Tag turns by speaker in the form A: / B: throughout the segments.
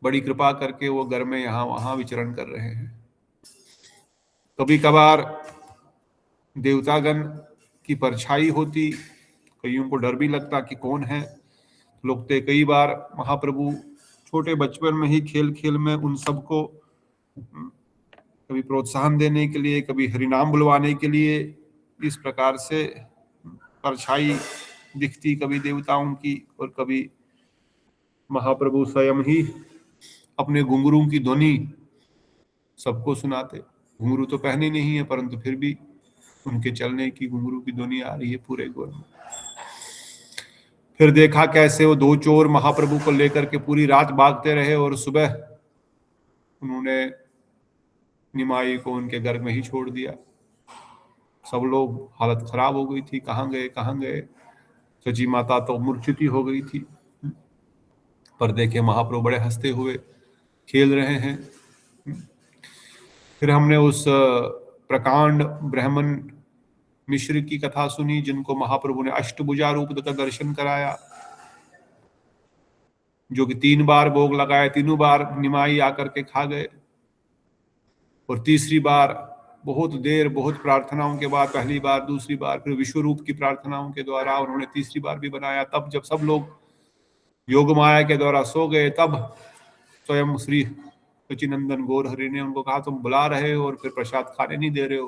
A: बड़ी कृपा करके वो घर में यहाँ वहाँ विचरण कर रहे हैं। कभी कभार देवतागण की परछाई होती, कईयों को डर भी लगता कि कौन है। लोग थे कई बार महाप्रभु छोटे बचपन में ही खेल खेल में उन सबको कभी प्रोत्साहन देने के लिए, कभी हरिनाम बुलवाने के लिए इस प्रकार से परछाई दिखती, कभी देवताओं की और कभी महाप्रभु स्वयं ही अपने घुंघरू की ध्वनि सबको सुनाते। घुंघरू तो पहने नहीं है, परंतु फिर भी उनके चलने की घुंघरू की ध्वनि आ रही है पूरे गोर में। फिर देखा कैसे वो दो चोर महाप्रभु को लेकर के पूरी रात भागते रहे और सुबह उन्होंने निमाई को उनके घर में ही छोड़ दिया। सब लोग, हालत खराब हो गई थी, कहाँ गए कहाँ गए। सची माता तो मूर्छित ही हो गई थी, पर देखे महाप्रभु बड़े हंसते हुए खेल रहे हैं। फिर हमने उस प्रकांड ब्राह्मण मिश्र की कथा सुनी, जिनको महाप्रभु ने अष्टभुजा रूप का दर्शन कराया, जो कि 3 बार भोग लगाए, तीनों बार निमाई आकर के खा गए। और तीसरी बार बहुत देर, बहुत प्रार्थनाओं के बाद, पहली बार, दूसरी बार, फिर विश्व रूप की प्रार्थनाओं के द्वारा उन्होंने तीसरी बार भी बनाया। तब जब सब लोग योग माया के द्वारा सो गए, तब स्वयं श्री सचिनंदन गौर हरि ने उनको कहा, तुम बुला रहे हो और फिर प्रसाद खाने नहीं दे रहे हो।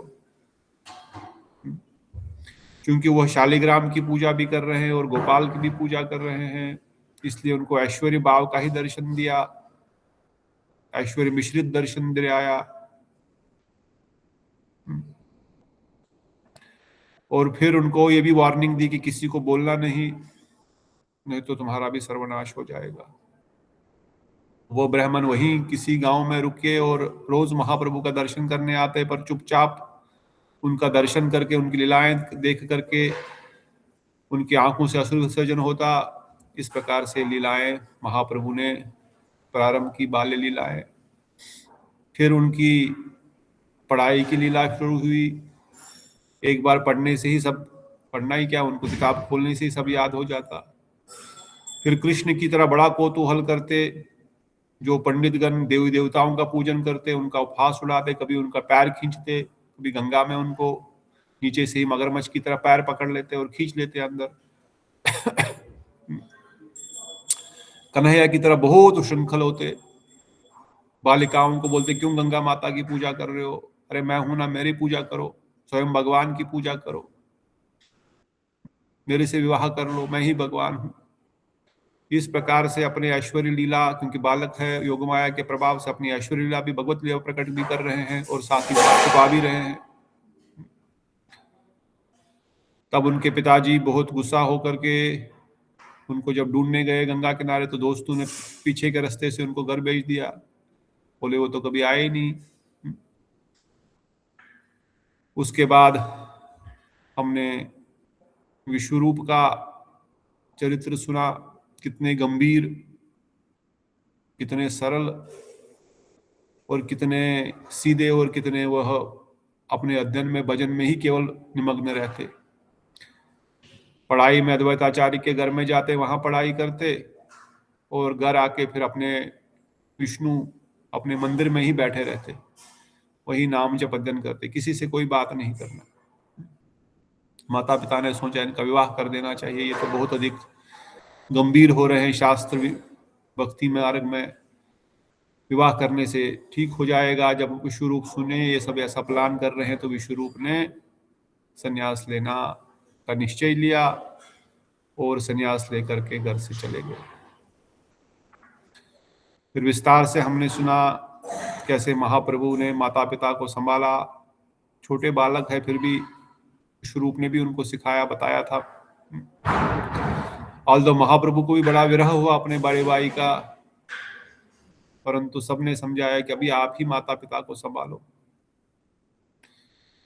A: क्योंकि वह शालिग्राम की पूजा भी कर रहे हैं और गोपाल की भी पूजा कर रहे हैं, इसलिए उनको ऐश्वर्य भाव का ही दर्शन दिया, ऐश्वर्य मिश्रित दर्शन दिलाया। और फिर उनको ये भी वार्निंग दी कि किसी को बोलना नहीं तो तुम्हारा भी सर्वनाश हो जाएगा। वो ब्राह्मण वहीं किसी गांव में रुके और रोज महाप्रभु का दर्शन करने आते, पर चुपचाप उनका दर्शन करके, उनकी लीलाएं देख करके उनकी आंखों से अश्रु विसर्जन होता। इस प्रकार से लीलाएं महाप्रभु ने प्रारंभ की, बाल्य लीलाएं। फिर उनकी पढ़ाई की लीला शुरू हुई। एक बार पढ़ने से ही सब, पढ़ना ही क्या, उनको किताब खोलने से ही सब याद हो जाता। फिर कृष्ण की तरह बड़ा कौतूहल करते, जो पंडितगण देवी देवताओं का पूजन करते उनका उपहास उड़ाते, कभी उनका पैर खींचते, कभी गंगा में उनको नीचे से ही मगरमच्छ की तरह पैर पकड़ लेते और खींच लेते अंदर। कन्हैया की तरह बहुत उशृंखल होते, बालिकाओं को बोलते क्यों गंगा माता की पूजा कर रहे हो, अरे मैं हूं ना, मेरी पूजा करो, स्वयं भगवान की पूजा करो, मेरे से विवाह कर लो, मैं ही भगवान हूं। इस प्रकार से अपने ऐश्वर्य लीला, क्योंकि बालक है, योगमाया के प्रभाव से अपनी ऐश्वर्य लीला भी, भगवत लीला प्रकट भी कर रहे हैं और साथ ही छुपा भी रहे हैं। तब उनके पिताजी बहुत गुस्सा होकर के उनको जब ढूंढने गए गंगा किनारे, तो दोस्तों ने पीछे के रास्ते से उनको घर भेज दिया। बोले वो तो कभी आए ही नहीं। उसके बाद हमने विश्वरूप का चरित्र सुना, कितने गंभीर, कितने सरल और कितने सीधे, और कितने वह अपने अध्ययन में, भजन में ही केवल निमग्न रहते। पढ़ाई में अद्वैताचार्य के घर में जाते, वहां पढ़ाई करते, और घर आके फिर अपने विष्णु अपने मंदिर में ही बैठे रहते, वही नाम जप अध्ययन करते, किसी से कोई बात नहीं करना। माता पिता ने सोचा इनका विवाह कर देना चाहिए, ये तो बहुत अधिक गंभीर हो रहे हैं, शास्त्र भक्ति मार्ग में विवाह करने से ठीक हो जाएगा। जब विश्वरूप सुने ये सब ऐसा प्लान कर रहे हैं, तो विश्वरूप ने संन्यास लेना का निश्चय लिया और संन्यास लेकर के घर से चले गए। फिर विस्तार से हमने सुना कैसे महाप्रभु ने माता पिता को संभाला। छोटे बालक है, फिर भी विश्वरूप ने भी उनको सिखाया, बताया था। ऑल्दो महाप्रभु को भी बड़ा विरह हुआ अपने बड़े भाई का, परंतु सबने समझाया कि अभी आप ही माता पिता को संभालो।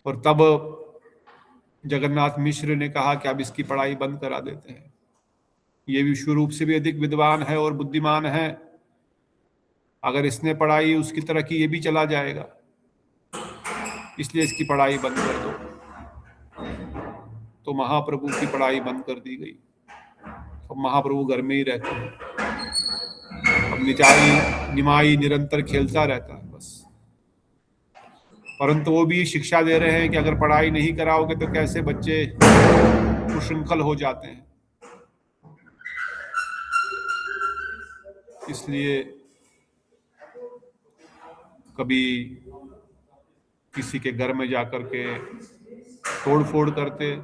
A: और तब जगन्नाथ मिश्र ने कहा कि अब इसकी पढ़ाई बंद करा देते हैं, ये विश्वरूप से भी अधिक विद्वान है और बुद्धिमान है, अगर इसने पढ़ाई उसकी तरह की ये भी चला जाएगा, इसलिए इसकी पढ़ाई बंद कर दो। तो महाप्रभु की पढ़ाई बंद कर दी गई। अब महाप्रभु घर में ही रहते हैं। अब और निचाई निमाई निरंतर खेलता रहता है बस। परंतु वो भी शिक्षा दे रहे हैं कि अगर पढ़ाई नहीं कराओगे तो कैसे बच्चे उशृंखल हो जाते हैं। इसलिए कभी किसी के घर में जाकर के तोड़ फोड़ करते,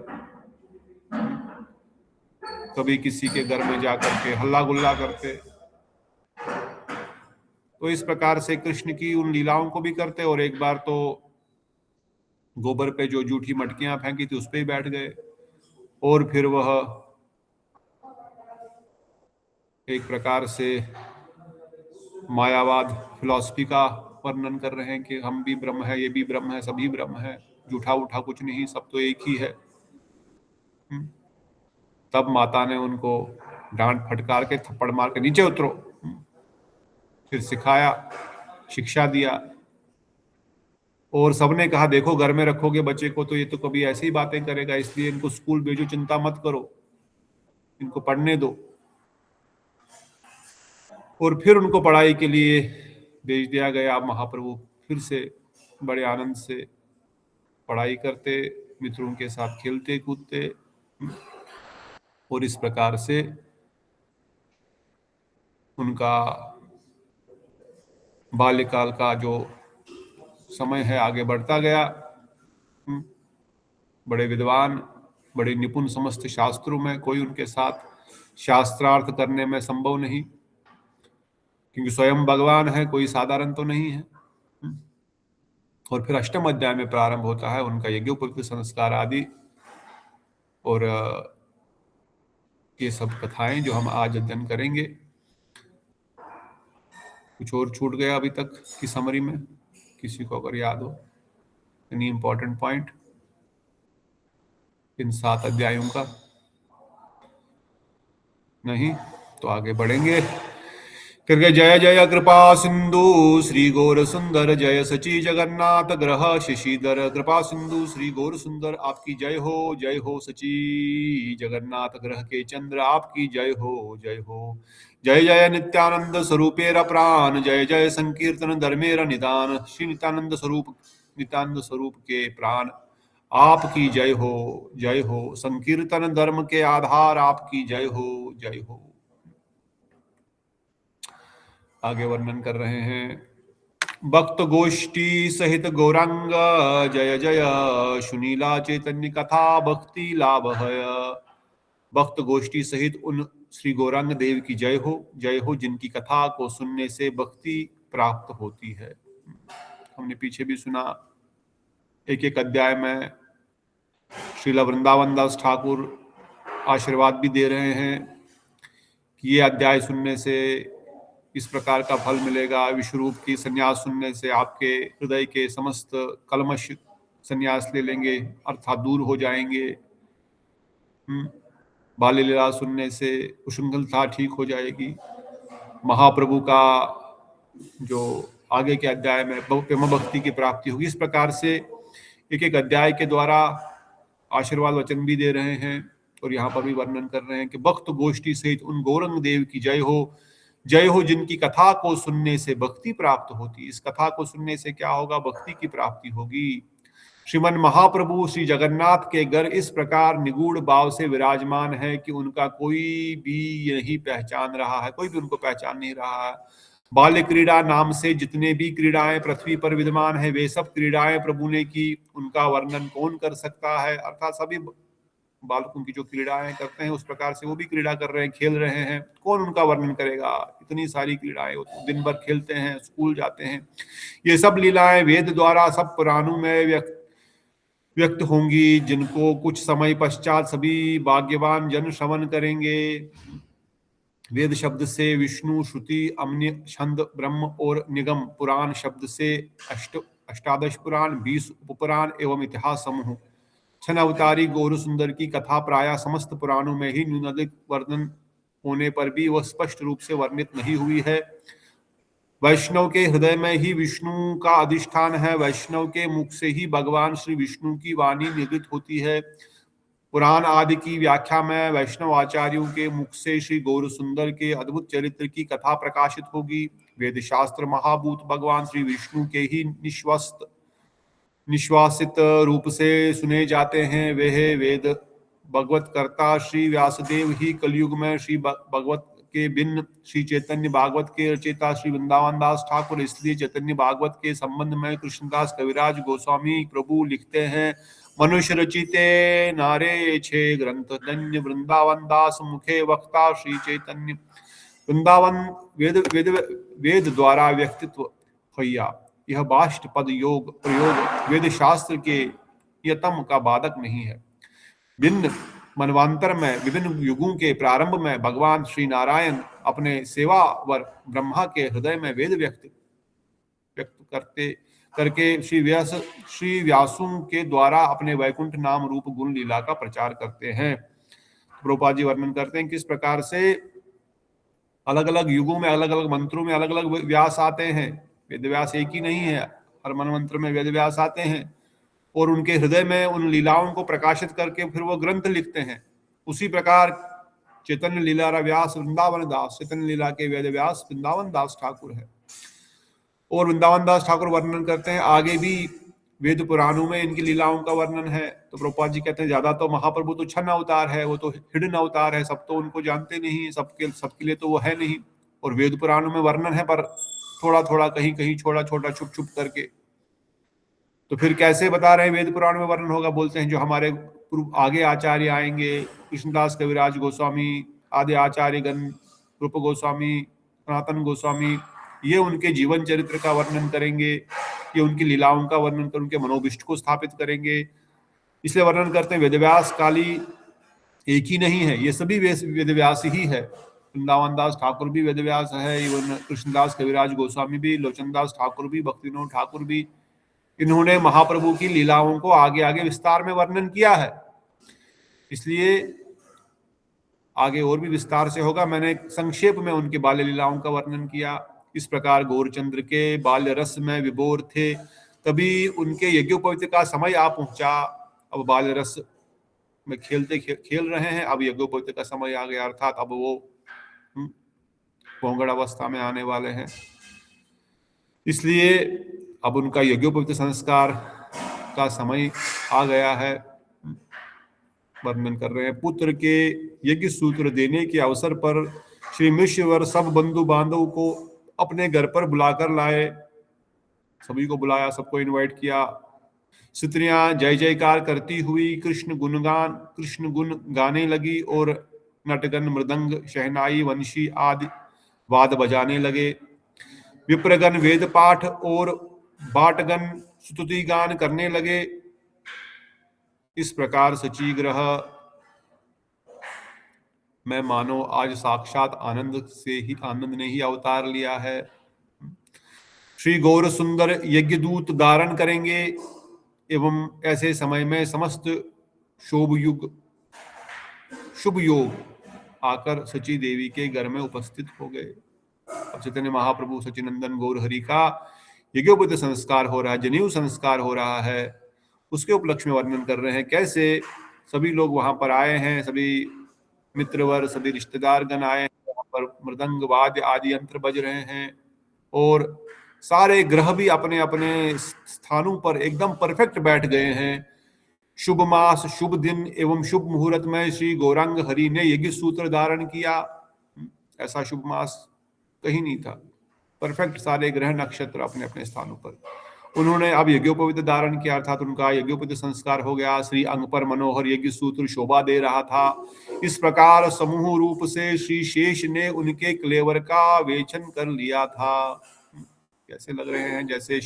A: कभी किसी के घर में जाकर के हल्ला गुल्ला करते। तो इस प्रकार से कृष्ण की उन लीलाओं को भी करते। और एक बार तो गोबर पे जो जूठी मटकियां फेंकी थी उस पे ही बैठ गए, और फिर वह एक प्रकार से मायावाद फिलॉसफी का वर्णन कर रहे हैं कि हम भी ब्रह्म है, ये भी ब्रह्म है, सभी ब्रह्म है, जूठा उठा कुछ नहीं, सब तो एक ही है। तब माता ने उनको डांट फटकार के थप्पड़ मार के नीचे उतरो, फिर सिखाया, शिक्षा दिया। और सबने कहा देखो घर में रखोगे बच्चे को तो ये तो कभी ऐसी ही बातें करेगा, इसलिए इनको स्कूल भेजो, चिंता मत करो, इनको पढ़ने दो। और फिर उनको पढ़ाई के लिए भेज दिया गया। महाप्रभु फिर से बड़े आनंद से पढ़ाई करते, मित्रों के साथ खेलते कूदते, और इस प्रकार से उनका बाल्यकाल का जो समय है आगे बढ़ता गया। बड़े विद्वान, बड़े निपुण समस्त शास्त्रों में, कोई उनके साथ शास्त्रार्थ करने में संभव नहीं, क्योंकि स्वयं भगवान है, कोई साधारण तो नहीं है। और फिर अष्टम अध्याय में प्रारंभ होता है उनका यज्ञोपवीत संस्कार आदि, और ये सब कथाएं जो हम आज अध्ययन करेंगे। कुछ और छूट गया अभी तक की समरी में, किसी को अगर याद हो एनी इंपॉर्टेंट पॉइंट इन 7 अध्यायों का? नहीं तो आगे बढ़ेंगे। करके जय जय कृपा सिंधु श्री गौर सुंदर, जय सची जगन्नाथ ग्रह शशिधर। कृपा सिंधु श्री गौर सुंदर आपकी जय हो सची जगन्नाथ ग्रह के चंद्र आपकी जय हो, जय हो। जय जय नित्यानंद स्वरूपेर प्राण, जय जय संकीर्तन धर्मेर निदान। श्री नित्यानंद स्वरूप के प्राण आपकी जय हो, जय हो। संकीर्तन धर्म के आधार आपकी जय हो, जय हो। आगे वर्णन कर रहे हैं। भक्त गोष्ठी सहित गौरांग, जय जय सुनीला चैतन्य कथा भक्ति लाभ है। भक्त गोष्ठी सहित उन श्री गौरांग देव की जय हो, जिनकी कथा को सुनने से भक्ति प्राप्त होती है। हमने पीछे भी सुना, एक एक अध्याय में श्रील वृंदावन दास ठाकुर आशीर्वाद भी दे रहे हैं कि ये अध्याय सुनने से इस प्रकार का फल मिलेगा। विश्वरूप की संन्यास सुनने से आपके हृदय के समस्त कलमश संन्यास ले लेंगे, अर्थात दूर हो जाएंगे। बाल्य लीला सुनने से उशृंखलता ठीक हो जाएगी। महाप्रभु का जो आगे के अध्याय में प्रेम भक्ति की प्राप्ति होगी। इस प्रकार से एक एक अध्याय के द्वारा आशीर्वाद वचन भी दे रहे हैं, और यहाँ पर भी वर्णन कर रहे हैं कि भक्त गोष्ठी सहित उन गौरंग देव की जय हो, जिनकी कथा को सुनने से भक्ति प्राप्त होती। इस कथा को सुनने से क्या होगा? भक्ति की प्राप्ति होगी। श्रीमन महाप्रभु श्री जगन्नाथ के घर इस प्रकार निगूढ़ भाव से विराजमान है कि उनका कोई भी नहीं पहचान रहा है, कोई भी उनको पहचान नहीं रहा है। बाल्य क्रीड़ा नाम से जितने भी क्रीड़ाएं पृथ्वी पर विद्यमान है, वे सब क्रीड़ाएं प्रभु ने की, उनका वर्णन कौन कर सकता है? अर्थात सभी बालकों की जो क्रीड़ाएं करते हैं उस प्रकार से वो भी क्रीड़ा कर रहे हैं, खेल रहे हैं, कौन उनका वर्णन करेगा? इतनी सारी क्रीड़ाएं, दिन भर खेलते हैं, स्कूल जाते हैं। ये सब लीलाएं वेद द्वारा सब पुराणों में व्यक्त होंगी, जिनको कुछ समय पश्चात सभी भाग्यवान जन श्रवण करेंगे। वेद शब्द से विष्णु, श्रुति, अम्न्य, छंद, ब्रह्म और निगम, पुराण शब्द से अष्टादश पुराण, 20 उपपुराण एवं इतिहास समूह। छन अवतारी गौर सुंदर की कथा प्राय समस्त पुराणों में ही न्यूनाधिक वर्णन होने पर भी वह स्पष्ट रूप से वर्णित नहीं हुई है। वैष्णव के हृदय में ही विष्णु का अधिष्ठान है। वैष्णव के मुख से ही भगवान श्री विष्णु की वाणी निर्गत होती है। पुराण आदि की व्याख्या में वैष्णव आचार्यों के मुख से श्री गौर सुंदर के अद्भुत चरित्र की कथा प्रकाशित होगी। वेद शास्त्र महाभूत भगवान श्री विष्णु के ही निश्वासित रूप से सुने जाते हैं। वह वेद भगवत कर्ता श्री व्यासदेव ही कलयुग में श्री भगवत के भिन्न श्री चैतन्य भागवत के रचयिता श्री वृंदावन दास ठाकुर, इसलिए चैतन्य भागवत के संबंध में कृष्णदास कविराज गोस्वामी प्रभु लिखते हैं, मनुष्य रचिते नारे छे ग्रंथ धन्य वृंदावन दास मुखे वक्ता श्री चैतन्य। वृंदावन वेद वेद वेद द्वारा व्यक्तित्व भैया, यह बाष्ट पद योग प्रयोग वेद शास्त्र के यतम का बाधक नहीं है। भिन्न मनवांतर में विभिन्न युगों के प्रारंभ में भगवान श्री नारायण अपने सेवावर ब्रह्मा के हृदय में वेद व्यक्त करके श्री व्यासों के द्वारा अपने वैकुंठ नाम रूप गुण लीला का प्रचार करते हैं। प्रभुपाद जी वर्णन करते हैं किस प्रकार से अलग अलग युगों में अलग अलग मंत्रों में अलग अलग व्यास आते हैं। वेद व्यास एक ही नहीं है, हर मन मंत्र में वेद व्यास आते हैं और उनके हृदय में उन लीलाओं को प्रकाशित करके फिर वो ग्रंथ लिखते हैं। उसी प्रकार चैतन्य लीला व्यास वृंदावन दास, चैतन्य लीला के वेद व्यास वृंदावन दास ठाकुर है। और वृंदावन दास ठाकुर वर्णन करते हैं आगे भी वेद पुराणों में इनकी लीलाओं का वर्णन है। तो प्रभुपाद जी कहते हैं ज्यादा तो महाप्रभु तो छन्न अवतार है, वो तो हिडन अवतार है, सब तो उनको जानते नहीं, सबके लिए तो वो है नहीं। और वेद पुराणों में वर्णन है पर थोड़ा थोड़ा कहीं कहीं छोटा छोटा छुप छुप करके। तो फिर कैसे बता रहे हैं वेद पुराण में वर्णन होगा? बोलते हैं जो हमारे आगे आचार्य आएंगे, कृष्णदास कविराज गोस्वामी आदि आचार्य गण, रूप गोस्वामी, सनातन गोस्वामी, ये उनके जीवन चरित्र का वर्णन करेंगे, ये उनकी लीलाओं का वर्णन कर उनके मनोभिष्ट को स्थापित करेंगे। इसलिए वर्णन करते हैं वेदव्यास काली एक ही नहीं है, ये सभी वेदव्यास ही है। वृंदावन दास ठाकुर भी वेदव्यास है, इवन कृष्णदास कविराज गोस्वामी भी, लोचनदास ठाकुर भी, भक्ति विनोद ठाकुर भी। इन्होंने महाप्रभु की लीलाओं को आगे आगे विस्तार में वर्णन किया है, इसलिए आगे और भी विस्तार से होगा। मैंने संक्षेप में उनके बाल्य लीलाओं का वर्णन किया। इस प्रकार गौरचंद्र के बाल्य रस में विभोर थे, तभी उनके यज्ञोपवीत का समय आ पहुंचा। अब बाल्य रस में खेल रहे हैं, अब यज्ञोपवीत का समय आ गया, अर्थात अब वो पोंगड़ अवस्था में आने वाले हैं। इसलिए अब उनका यज्ञोपवीत संस्कार का समय आ गया है। वर्णन कर रहे हैं पुत्र के यज्ञ सूत्र देने के अवसर पर श्री मिश्रवर सब बंधु बांधव को अपने घर पर बुलाकर लाए, सभी को बुलाया, सबको इनवाइट किया। स्त्रियां जय जयकार करती हुई कृष्ण गुण गाने लगी और नटगन मृदंग शहनाई वंशी आदि वाद बजाने लगे। विप्रगण वेद पाठ और बाटगण स्तुति गान करने लगे। इस प्रकार सची ग्रह मैं मानो आज साक्षात आनंद ने ही अवतार लिया है। श्री गौर सुंदर यज्ञ दूत धारण करेंगे एवं ऐसे समय में समस्त शुभ योग आकर सची देवी के घर में उपस्थित हो गए। अब चैतन्य महाप्रभु सचिनंदन गौर हरि का यज्ञोपवीत संस्कार हो रहा है, जनेऊ संस्कार हो रहा है, उसके उपलक्ष्य में वर्णन कर रहे हैं कैसे सभी लोग वहां पर आए हैं, सभी मित्रवर, सभी रिश्तेदार गण आए हैं, वहां पर मृदंग वाद्य आदि यंत्र बज रहे हैं और सारे ग्रह भी अपने अपने स्थानों पर एकदम परफेक्ट बैठ गए हैं। शुभ मास, शुभ दिन एवं शुभ मुहूर्त में श्री गौरांग हरि ने यज्ञ सूत्र धारण किया। ऐसा शुभ मास कहीं नहीं था, परफेक्ट सारे ग्रह नक्षत्र अपने अपने स्थानों पर। उन्होंने अब यज्ञोपवीत धारण किया, अर्थात उनका यज्ञोपवीत संस्कार हो गया। श्री अंग पर मनोहर यज्ञ सूत्र शोभा दे रहा था। इस प्रकार समूह रूप से श्री शेष ने उनके क्लेवर का वेचन कर लिया था। कैसे लग रहे हैं? जैसे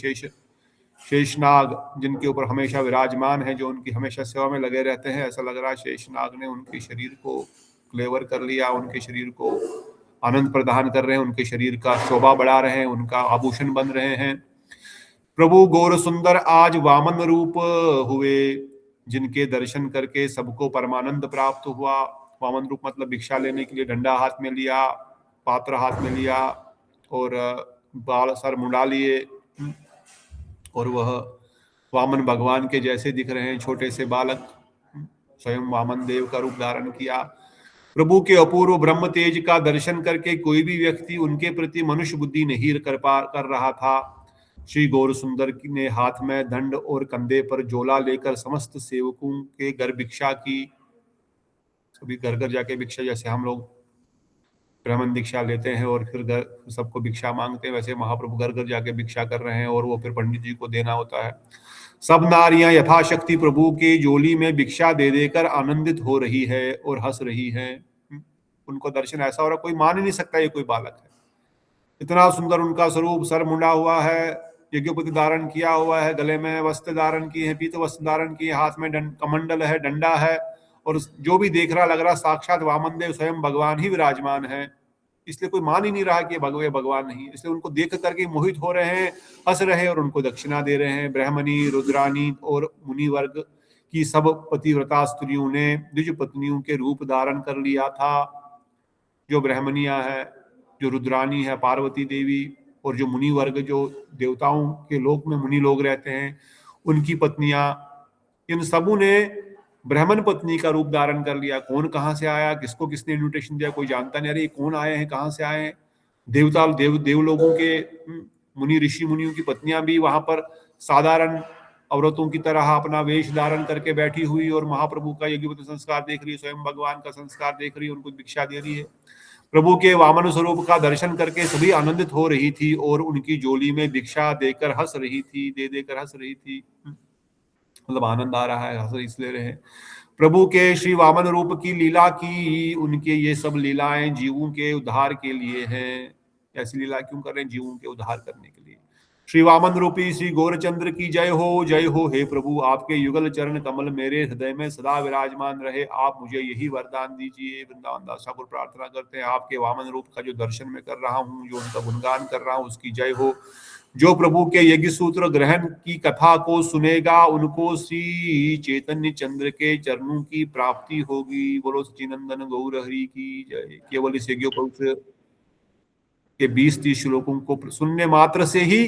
A: शेषनाग जिनके ऊपर हमेशा विराजमान है, जो उनकी हमेशा सेवा में लगे रहते हैं, ऐसा लग रहा है शेषनाग ने उनके शरीर को क्लेवर कर लिया, उनके शरीर को आनंद प्रदान कर रहे हैं, उनके शरीर का शोभा बढ़ा रहे हैं, उनका आभूषण बन रहे हैं। प्रभु गौर सुंदर आज वामन रूप हुए, जिनके दर्शन करके सबको परमानंद प्राप्त हुआ। वामन रूप मतलब भिक्षा लेने के लिए डंडा हाथ में लिया, पात्र हाथ में लिया और बाल सर मुंडा लिए और वह वामन भगवान के जैसे दिख रहे हैं, छोटे से बालक। स्वयं वामन देव का रूप धारण किया। प्रभु के अपूर्व ब्रह्म तेज का दर्शन करके कोई भी व्यक्ति उनके प्रति मनुष्य बुद्धि नहीं कर रहा था। श्री गौर सुंदर ने हाथ में दंड और कंधे पर झोला लेकर समस्त सेवकों के घर भिक्षा की। सभी घर घर जाके भिक्षा, जैसे हम लोग ब्राह्मण दीक्षा लेते हैं और फिर घर सबको भिक्षा मांगते हैं, वैसे महाप्रभु घर घर जाके भिक्षा कर रहे हैं और वो फिर पंडित जी को देना होता है। सब नारियां यथाशक्ति प्रभु के झोली में भिक्षा दे देकर आनंदित हो रही है और हंस रही है। उनको दर्शन ऐसा हो रहा, कोई मान ही नहीं सकता ये कोई बालक है। इतना सुंदर उनका स्वरूप, सर मुंडा हुआ है, यज्ञोपवीत धारण किया हुआ है, गले में वस्त्र धारण किए हैं, पीत वस्त्र धारण किए, हाथ में कमंडल है, डंडा है, और जो भी देख रहा लग रहा साक्षात वामन देव स्वयं भगवान ही विराजमान है। इसलिए कोई मान ही नहीं रहा कि भगवान नहीं, इसलिए उनको देख करके मोहित हो रहे हैं, हंस रहे हैं और उनको दक्षिणा दे रहे हैं। ब्राह्मणी, रुद्रानी और मुनि वर्ग की सब पतिव्रता स्त्रियों ने द्विज पत्नियों के रूप धारण कर लिया था। जो ब्राह्मणियां है, जो रुद्रानी है पार्वती देवी, और जो मुनि वर्ग जो देवताओं के लोक में मुनि लोग रहते हैं उनकी पत्नियां, इन सबों ने ब्राह्मण पत्नी का रूप धारण कर लिया। कौन कहां से आया, किसको किसने इन्विटेशन दिया, कोई जानता नहीं। अरे कौन आए हैं, कहां से आए हैं? देवता देव लोगों के मुनि ऋषि मुनियों की पत्नियां भी वहां पर साधारण औरतों की तरह अपना वेश धारण करके बैठी हुई और महाप्रभु का यज्ञोपवीत संस्कार देख रही है, स्वयं भगवान का संस्कार देख रही है, उनको भिक्षा दे रही है। प्रभु के वामन स्वरूप का दर्शन करके सभी आनंदित हो रही थी और उनकी झोली में भिक्षा देकर हंस रही थी, देकर हंस रही थी। मतलब आनंद आ रहा है, हंस इसलिए रहे। प्रभु के श्री वामन रूप की लीला की, उनके ये सब लीलाएं जीवों के उद्धार के लिए हैं। ऐसी लीला क्यों कर रहे हैं? जीवों के उद्धार करने के लिए। श्री वामन रूपी श्री गौरचंद्र की जय हो हे प्रभु, आपके युगल चरण कमल मेरे हृदय में सदा विराजमान रहे, आप मुझे यही वरदान दीजिए। वृंदावन दास ठाकुर प्रार्थना करते हैं, आपके वामन रूप का जो दर्शन मैं कर रहा हूँ, जो उनका गुणगान कर रहा हूँ, उसकी जय हो। जो प्रभु के यज्ञ सूत्र ग्रहण की कथा को सुनेगा उनको श्री चैतन्य चंद्र के चरणों की प्राप्ति होगी। बोलो सच्चिनंदन गौर हरि की जय। केवल इस यज्ञोपवीत के 20-30 श्लोकों को सुनने मात्र से ही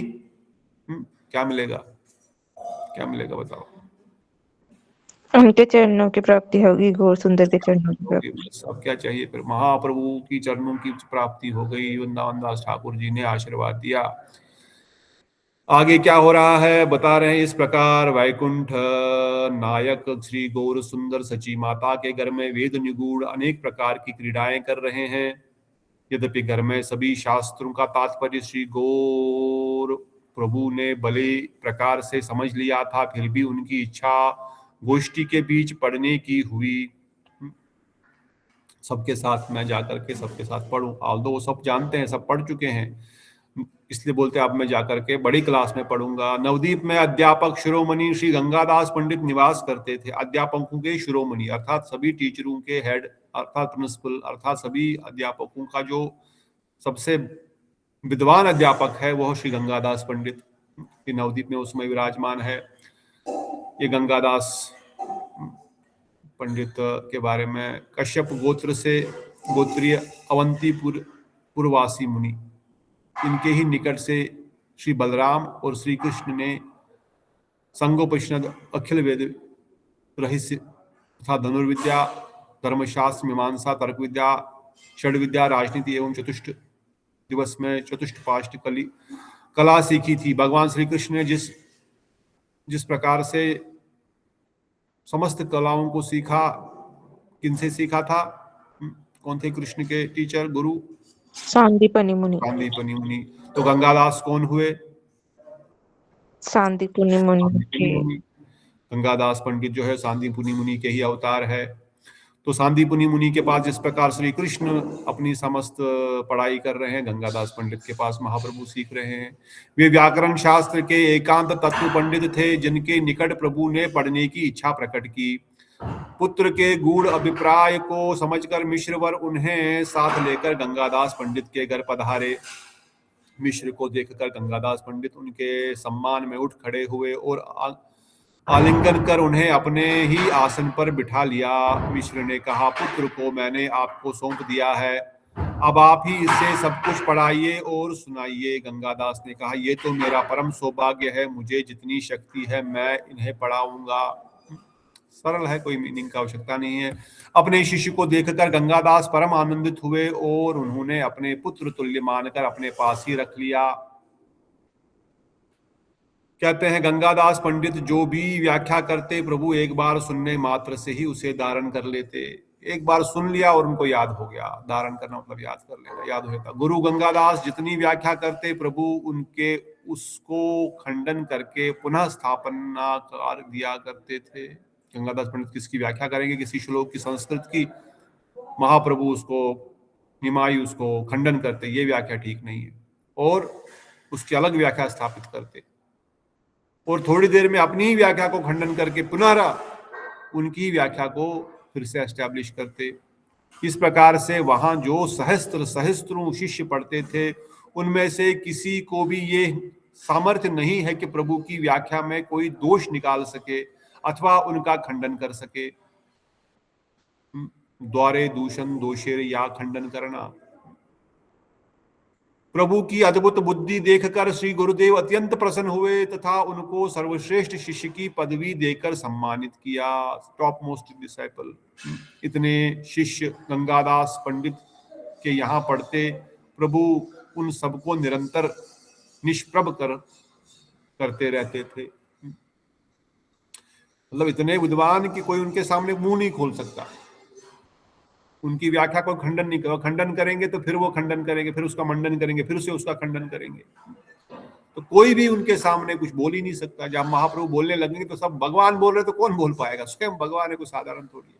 A: क्या मिलेगा? क्या मिलेगा बताओ?
B: उनके चरणों की प्राप्ति होगी, गौर सुंदर के चरणों की प्राप्ति।
A: अब क्या चाहिए फिर? महाप्रभु की चरणों की प्राप्ति हो गई। वृंदावन दास ठाकुर जी ने आशीर्वाद दिया। आगे क्या हो रहा है बता रहे हैं इस प्रकार। वैकुंठ नायक श्री गौर सुंदर सची माता के घर में वेद निगूढ़ अनेक प्रकार की क्रीड़ाएं कर रहे हैं। यद्यपि घर में सभी शास्त्रों का तात्पर्य श्री गौर प्रभु ने भले प्रकार से समझ लिया था, फिर भी उनकी इच्छा गोष्ठी के बीच पढ़ने की हुई। सबके साथ मैं जाकर के सबके साथ पढ़ूं। ऑल्दो वो सब जानते हैं, सब पढ़ चुके हैं, इसलिए बोलते हैं अब मैं जाकर के बड़ी क्लास में पढ़ूंगा। नवदीप में अध्यापक शिरोमणि श्री गंगादास पंडित निवास करते थे। अध्यापकों के शिरोमणि अर्थात सभी टीचरों के हेड, अर्थात प्रिंसिपल, अर्थात सभी अध्यापकों का जो सबसे विद्वान अध्यापक है वह श्री गंगादास पंडित नवदीप में उसमें विराजमान है। ये गंगादास पंडित के बारे में कश्यप गोत्र से गोत्रीय अवंतीपुर पूर्ववासी मुनि, इनके ही निकट से श्री बलराम और श्री कृष्ण ने संगोपनिषद, अखिल वेद रहस्य तथा धनुर्विद्या, धर्मशास्त्र, मीमांसा, तर्क विद्या, षड विद्या, राजनीति एवं चतुष्ट दिवस में चतुष्टपाष्ट कला सीखी थी। भगवान श्री कृष्ण ने जिस प्रकार से समस्त कलाओं को सीखा, किनसे सीखा था? कौन थे कृष्ण के टीचर, गुरु?
B: सांदीपनि मुनि।
A: सांदीपनि मुनि। तो गंगादास कौन हुए?
B: सांदीपनि मुनि।
A: गंगादास पंडित जो है सांदीपनि मुनि के ही अवतार है। तो सांदीपनि मुनि के पास जिस प्रकार श्री कृष्ण अपनी समस्त पढ़ाई कर रहे हैं, गंगादास पंडित के पास महाप्रभु सीख रहे हैं। वे व्याकरण शास्त्र के एकांत तत्व पंडित थे, जिनके निकट प्रभु ने पढ़ने की इच्छा प्रकट की। पुत्र के गूढ़ अभिप्राय को समझकर मिश्रवर उन्हें साथ लेकर गंगादास पंडित के घर पधारे। मिश्र को देखकर गंगादास पंडित उनके सम्मान में उठ खड़े हुए और आलिंगन कर उन्हें अपने ही आसन पर बिठा लिया। मिश्र ने कहा, पुत्र को मैंने आपको सौंप दिया है, अब आप ही इससे सब कुछ पढ़ाइए और सुनाइए। गंगादास ने कहा, ये तो मेरा परम सौभाग्य है, मुझे जितनी शक्ति है मैं इन्हें पढ़ाऊंगा। सरल है, कोई मीनिंग का आवश्यकता नहीं है। अपने शिष्य को देखकर गंगादास परम आनंदित हुए और उन्होंने अपने पुत्र तुल्य मानकर अपने पास ही रख लिया। कहते हैं गंगादास पंडित जो भी व्याख्या करते प्रभु एक बार सुनने मात्र से ही उसे धारण कर लेते। एक बार सुन लिया और उनको याद हो गया। धारण करना मतलब याद कर लेना, याद हो जाता। गुरु गंगादास जितनी व्याख्या करते प्रभु उनके उसको खंडन करके पुनः स्थापना कर दिया करते थे। गंगादास पंडित किसकी व्याख्या करेंगे, किसी श्लोक की, संस्कृत की, महाप्रभु उसको निमाई उसको खंडन करते, ये व्याख्या ठीक नहीं है, और उसकी अलग व्याख्या स्थापित करते, और थोड़ी देर में अपनी ही व्याख्या को खंडन करके पुनः उनकी व्याख्या को फिर से एस्टैब्लिश करते। इस प्रकार से वहां जो सहस्त्रों शिष्य पढ़ते थे उनमें से किसी को भी ये सामर्थ्य नहीं है कि प्रभु की व्याख्या में कोई दोष निकाल सके अथवा उनका खंडन कर सके। द्वारे दूषण दोषेर या खंडन करना। प्रभु की अद्भुत बुद्धि देखकर श्री गुरुदेव अत्यंत प्रसन्न हुए तथा उनको सर्वश्रेष्ठ शिष्य की पदवी देकर सम्मानित किया। Top most disciple. इतने शिष्य गंगादास पंडित के यहाँ पढ़ते, प्रभु उन सबको निरंतर निष्प्रभ करते रहते थे। मतलब इतने विद्वान कि कोई उनके सामने मुंह नहीं खोल सकता। उनकी व्याख्या को खंडन नहीं करेगा, खंडन करेंगे तो फिर वो खंडन करेंगे, फिर उसका मंडन करेंगे, फिर से उसका खंडन करेंगे, तो कोई भी उनके सामने कुछ बोल ही नहीं सकता। जब महाप्रभु बोलने लगेंगे तो सब भगवान बोल रहे तो कौन बोल पाएगा, स्वयं भगवान है, कोई साधारण थोड़ी है।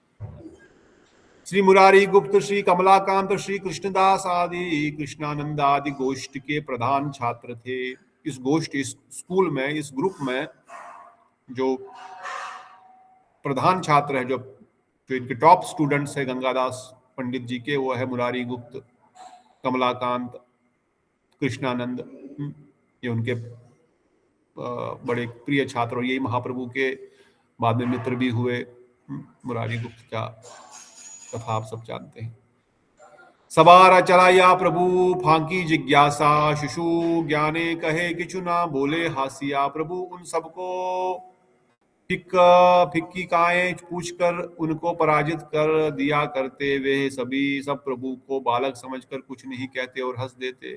A: श्री मुरारी गुप्त, श्री कमलाकांत, श्री कृष्णदास आदि कृष्णानंद आदि गोष्ठ के प्रधान छात्र थे। इस गोष्ठ, इस स्कूल में, इस ग्रुप में जो प्रधान छात्र है, जो इनके टॉप स्टूडेंट्स है गंगादास पंडित जी के, वो है मुरारी गुप्त, कमलाकांत, कृष्णानंद। ये उनके बड़े प्रिय छात्र, और यही महाप्रभु के बाद में मित्र भी हुए। मुरारी गुप्त का कथा आप सब जानते हैं। सवार चलाया प्रभु फांकी जिज्ञासा, शिशु ज्ञाने कहे किछु ना बोले हासिया। प्रभु उन सबको फिक्की काएं पूछकर उनको पराजित कर दिया करते। वे सभी सब प्रभु को बालक समझकर कुछ नहीं कहते और हंस देते।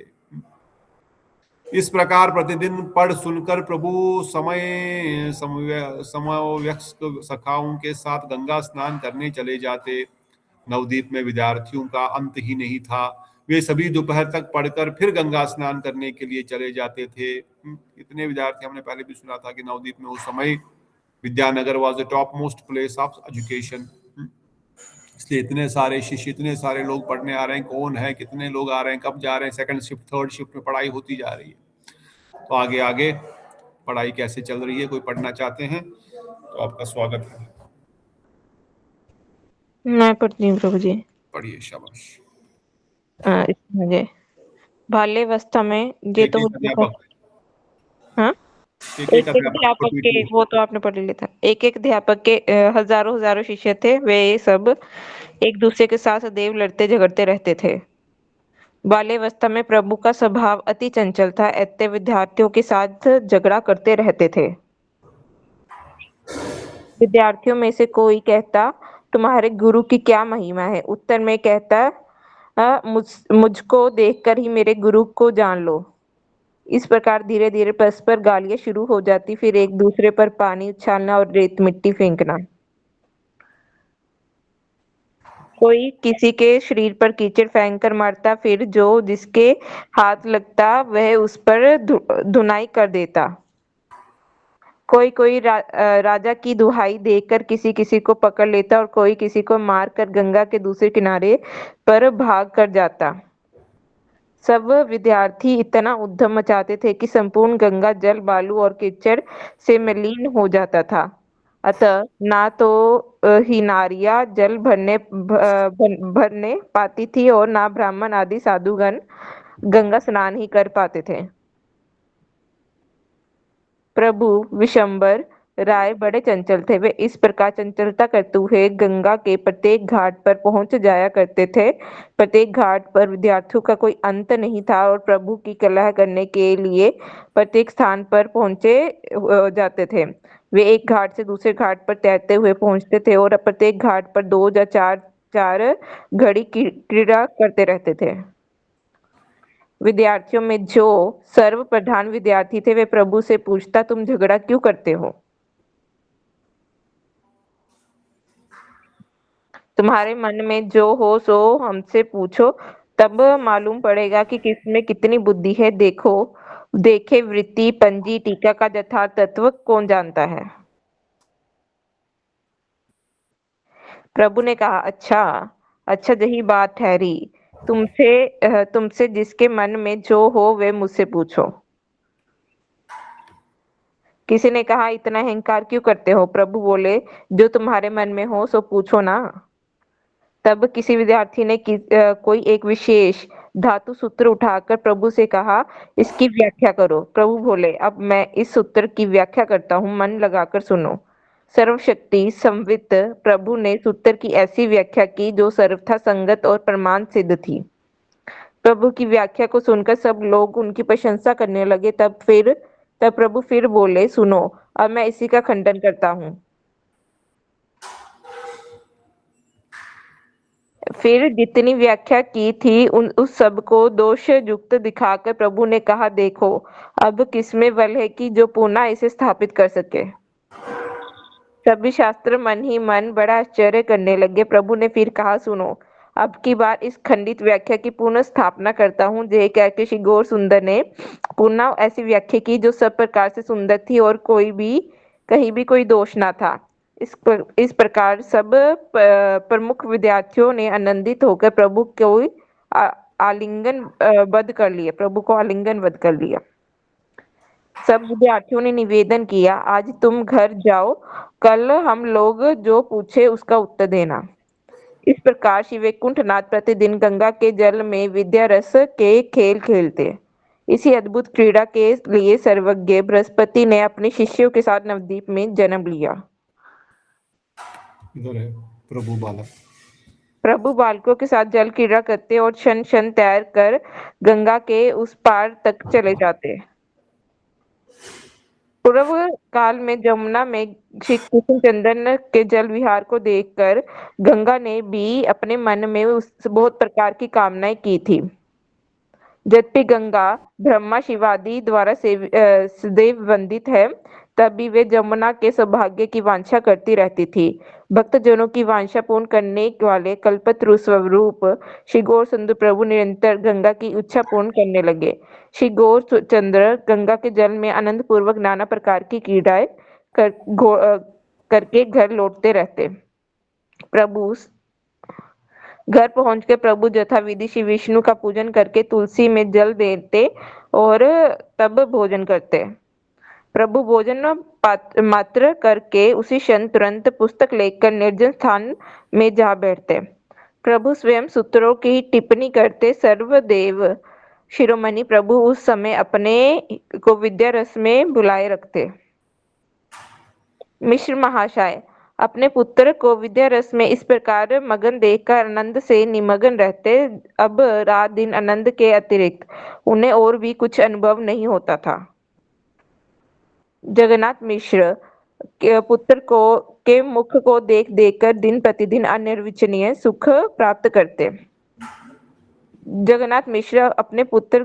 A: इस प्रकार प्रतिदिन पढ़ सुनकर प्रभु समवयस्क सखाओं के साथ गंगा स्नान करने चले जाते। नवदीप में विद्यार्थियों का अंत ही नहीं था। वे सभी दोपहर तक पढ़कर फिर गंगा स्नान करने के लिए चले जाते थे। इतने विद्यार्थी, हमने पहले भी सुना था कि नवदीप में उस समय Vidyanagar was the top most place of education. इसलिए इतने सारे शिष्य, इतने सारे लोग पढ़ने आ रहे हैं। कौन है, कितने लोग आ रहे हैं, कब जा रहे हैं, सेकंड शिफ्ट, थर्ड शिफ्ट में पढ़ाई होती जा रही है। तो आगे आगे पढ़ाई कैसे चल रही है, कोई पढ़ना चाहते हैं तो आपका स्वागत है।
B: मैं पढ़ती हूँ प्रभु जी।
A: पढ़िए, शाबाश।
B: मुझे बाल्यावस्था में ये तो हाँ, एक अध्यापक के, वो तो आपने पढ़ लिया था। एक अध्यापक के हजारों शिष्य थे। वे सब एक दूसरे के साथ सदैव लड़ते झगड़ते रहते थे। बाल्यावस्था में प्रभु का स्वभाव अति चंचल था। ऐसे विद्यार्थियों के साथ झगड़ा करते रहते थे। विद्यार्थियों में से कोई कहता, तुम्हारे गुरु की क्या महिमा है? उत्तर में कहता, मुझको देखकर ही मेरे गुरु को जान लो। इस प्रकार धीरे धीरे परस्पर गालियां शुरू हो जाती, फिर एक दूसरे पर पानी उछालना और रेत मिट्टी फेंकना। कोई किसी के शरीर पर कीचड़ फेंक कर मारता, फिर जो जिसके हाथ लगता वह उस पर धुनाई कर देता। कोई राजा की दुहाई देकर किसी को पकड़ लेता और कोई किसी को मारकर गंगा के दूसरे किनारे पर भाग कर जाता। सब विद्यार्थी इतना उद्यम मचाते थे कि संपूर्ण गंगा जल, बालू और कीचड़ से मलिन हो जाता था। अतः ना तो ही नारियां जल भरने पाती थी और ना ब्राह्मण आदि साधुगण गंगा स्नान ही कर पाते थे। प्रभु विशंबर राय बड़े चंचल थे। वे इस प्रकार चंचलता करते हुए गंगा के प्रत्येक घाट पर पहुंच जाया करते थे। प्रत्येक घाट पर विद्यार्थियों का कोई अंत नहीं था और प्रभु की कलह करने के लिए प्रत्येक स्थान पर पहुंचे जाते थे। वे एक घाट से दूसरे घाट पर तैरते हुए पहुंचते थे और प्रत्येक घाट पर 2 या 4 घड़ी क्रीड़ा करते रहते थे। विद्यार्थियों में जो सर्वप्रधान विद्यार्थी थे वे प्रभु से पूछता, तुम झगड़ा क्यों करते हो? तुम्हारे मन में जो हो सो हमसे पूछो, तब मालूम पड़ेगा कि किसमें कितनी बुद्धि है। देखे वृत्ति, पंजी, टीका का यथार्थ तत्व कौन जानता है? प्रभु ने कहा, अच्छा अच्छा, यही बात ठहरी। तुमसे जिसके मन में जो हो वे मुझसे पूछो। किसी ने कहा, इतना अहंकार क्यों करते हो? प्रभु बोले, जो तुम्हारे मन में हो सो पूछो ना। तब किसी विद्यार्थी ने कोई एक विशेष धातु सूत्र उठाकर प्रभु से कहा, इसकी व्याख्या करो। प्रभु बोले, अब मैं इस सूत्र की व्याख्या करता हूँ, मन लगाकर सुनो। सर्वशक्ति संवित प्रभु ने सूत्र की ऐसी व्याख्या की जो सर्वथा संगत और प्रमाण सिद्ध थी। प्रभु की व्याख्या को सुनकर सब लोग उनकी प्रशंसा करने लगे। तब प्रभु फिर बोले, सुनो, अब मैं इसी का खंडन करता हूँ। फिर जितनी व्याख्या की थी उस सब को दोष युक्त दिखाकर प्रभु ने कहा, देखो अब किसमें बल है कि जो पुनः इसे स्थापित कर सके। सभी शास्त्र मन ही मन बड़ा आश्चर्य करने लगे। प्रभु ने फिर कहा, सुनो, अब की बार इस खंडित व्याख्या की पुनः स्थापना करता हूँ। जय कहकर श्री गौर सुंदर ने पुनः ऐसी व्याख्या की जो सब प्रकार से सुंदर थी और कहीं भी कोई दोष ना था। इस प्रकार सब प्रमुख विद्यार्थियों ने आनंदित होकर प्रभु को आलिंगन बद्ध कर लिया। सब विद्यार्थियों ने निवेदन किया, आज तुम घर जाओ, कल हम लोग जो पूछे उसका उत्तर देना। इस प्रकार श्री वैकुंठनाथ प्रतिदिन गंगा के जल में विद्या रस के खेल खेलते। इसी अद्भुत क्रीड़ा के लिए सर्वज्ञ बृहस्पति ने अपने शिष्यों के साथ नवद्वीप में जन्म लिया।
A: इधर है प्रभु बालक।
B: प्रभु बालकों के साथ जल क्रीड़ा करते और क्षण क्षण तैर कर गंगा के उस पार तक चले जाते। पूर्व काल में यमुना में श्री कृष्णचंद्र के जल विहार को देखकर गंगा ने भी अपने मन में उस बहुत प्रकार की कामनाएं की थी। यद्यपि गंगा ब्रह्मा शिवादि द्वारा सदैव वंदित है, तब भी वे यमुना के सौभाग्य की वांछा करती रहती थी। भक्तजनों की वांछा पूर्ण करने वाले कल्पतरु स्वरूप श्री गौर सुंदर प्रभु निरंतर गंगा की इच्छा पूर्ण करने लगे। श्री गौर चंद्र गंगा के जल में आनंद पूर्वक नाना प्रकार की क्रीड़ाएं करके घर लौटते रहते। घर पहुंचकर प्रभु यथाविधि श्री विष्णु का पूजन करके तुलसी में जल देते और तब भोजन करते। प्रभु भोजन मात्र करके उसी क्षण तुरंत पुस्तक लेकर निर्जन स्थान में जा बैठते। प्रभु स्वयं सूत्रों की टिप्पणी करते। सर्वदेव शिरोमणि प्रभु उस समय अपने को विद्या रस में बुलाए रखते। मिश्र महाशय अपने पुत्र को विद्या रस में इस प्रकार मगन देखकर आनंद से निमग्न रहते। अब रात दिन आनंद के अतिरिक्त उन्हें और भी कुछ अनुभव नहीं होता था। जगन्नाथ मिश्र के पुत्र के मुख को देख देखकर दिन प्रतिदिन अनिर्वचनीय सुख प्राप्त करते। जगन्नाथ मिश्र अपने पुत्र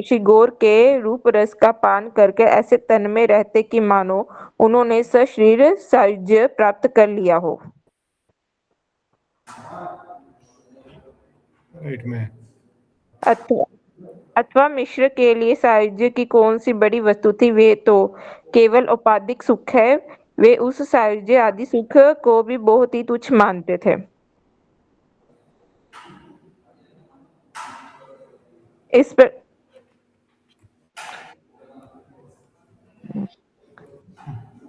B: श्री गौर के रूप रस का पान करके ऐसे तन में रहते कि मानो उन्होंने सशरीर सायुज्य प्राप्त कर लिया हो।
A: राइट में
B: अथवा मिश्र के लिए सायुज्य की कौन सी बड़ी वस्तु थी? वे तो केवल औपाधिक सुख है। वे उस सायुज्य आदि सुख को भी बहुत ही तुच्छ मानते थे। इस पर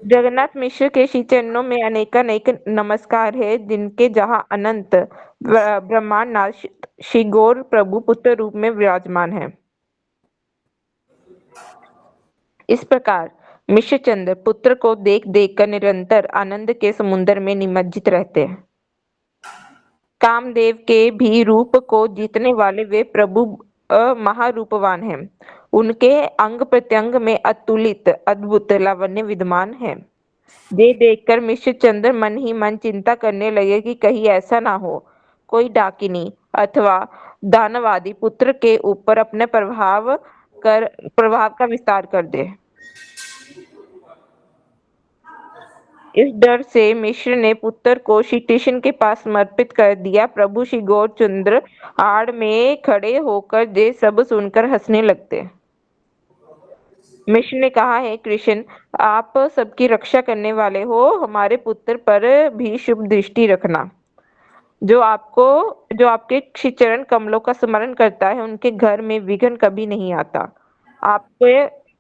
B: जगन्नाथ मिश्र के श्री चरणों में अनेकानेक नमस्कार है, जिनके जहाँ अनंत ब्रह्मांड श्री गौर प्रभु पुत्र रूप में विराजमान है। इस प्रकार मिश्रचंद्र पुत्र को देख देख कर निरंतर आनंद के समुद्र में निमज्जित रहते। कामदेव के भी रूप को जीतने वाले वे प्रभु महारूपवान हैं। उनके अंग प्रत्यंग में अतुलित अद्भुत लावण्य विद्यमान है। ये देखकर मिश्र चंद्र मन ही मन चिंता करने लगे कि कहीं ऐसा ना हो कोई डाकिनी अथवा दानवादी पुत्र के ऊपर अपने प्रभाव का विस्तार कर दे। इस डर से मिश्र ने पुत्र को श्री कृष्ण के पास समर्पित कर दिया। प्रभु श्री गौरचंद्र आड़ में खड़े होकर ये सब सुनकर हंसने लगते। मिश्र ने कहा, हे कृष्ण, आप सबकी रक्षा करने वाले हो, हमारे पुत्र पर भी शुभ दृष्टि रखना। जो आपके श्री चरण कमलों का स्मरण करता है, उनके घर में विघ्न कभी नहीं आता।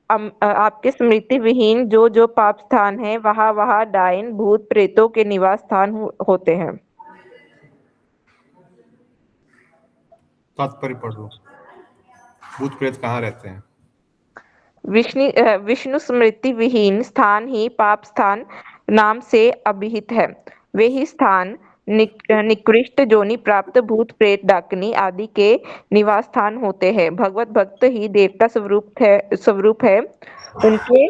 B: आपके स्मृति विहीन जो पाप स्थान है, वहाँ वहाँ डायन भूत प्रेतों के निवास स्थान होते हैं।
A: तात्पर्य पढ़ लो। भूत प्रेत कहाँ रहते हैं?
B: विष्णु स्मृति विहीन स्थान ही पाप स्थान नाम से अभिहित है। वे ही स्थान निकृष्ट योनि प्राप्त भूत प्रेत डाकिनी आदि के निवास स्थान होते हैं। भगवत भक्त ही देवता स्वरूप है। उनके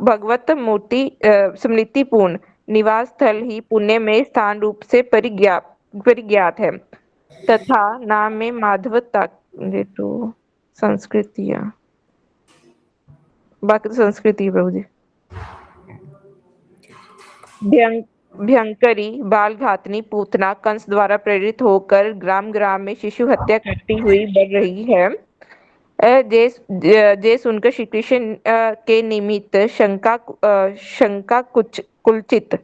B: भगवत मूर्ति स्मृति पूर्ण निवास स्थल ही पुण्य में स्थान रूप से परिज्ञात है तथा नाम में माधवता। ये तो संस्कृतियाँ, बाकी तो संस्कृति है प्रभु जी। भयंकरी बाल घातनी पूतना कंस द्वारा प्रेरित होकर ग्राम ग्राम में शिशु हत्या करती हुई बढ़ रही है। जे सुनकर श्री कृष्ण के निमित्त शंका कुलचित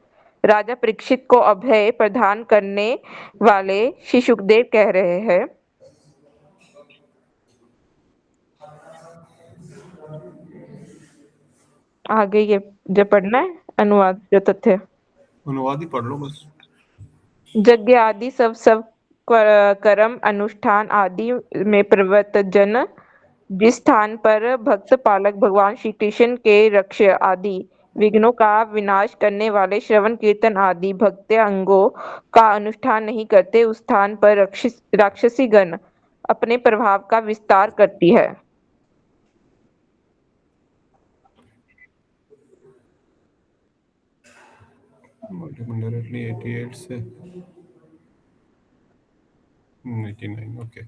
B: राजा परीक्षित को अभय प्रदान करने वाले श्री सुखदेव कह रहे हैं, आगे ये जो पढ़ना है अनुवाद जो तथ्य
A: अनुवाद ही पढ़ लो बस।
B: यज्ञ आदि सब कर्म अनुष्ठान आदि में प्रवृत्त जन जिस स्थान पर भक्त पालक भगवान श्री कृष्ण के रक्ष आदि विघ्नों का विनाश करने वाले श्रवण कीर्तन आदि भक्ति अंगों का अनुष्ठान नहीं करते, उस स्थान पर राक्षसी गण अपने प्रभाव का विस्तार करती है।
A: डायरेक्टली 88 से 89। ओके।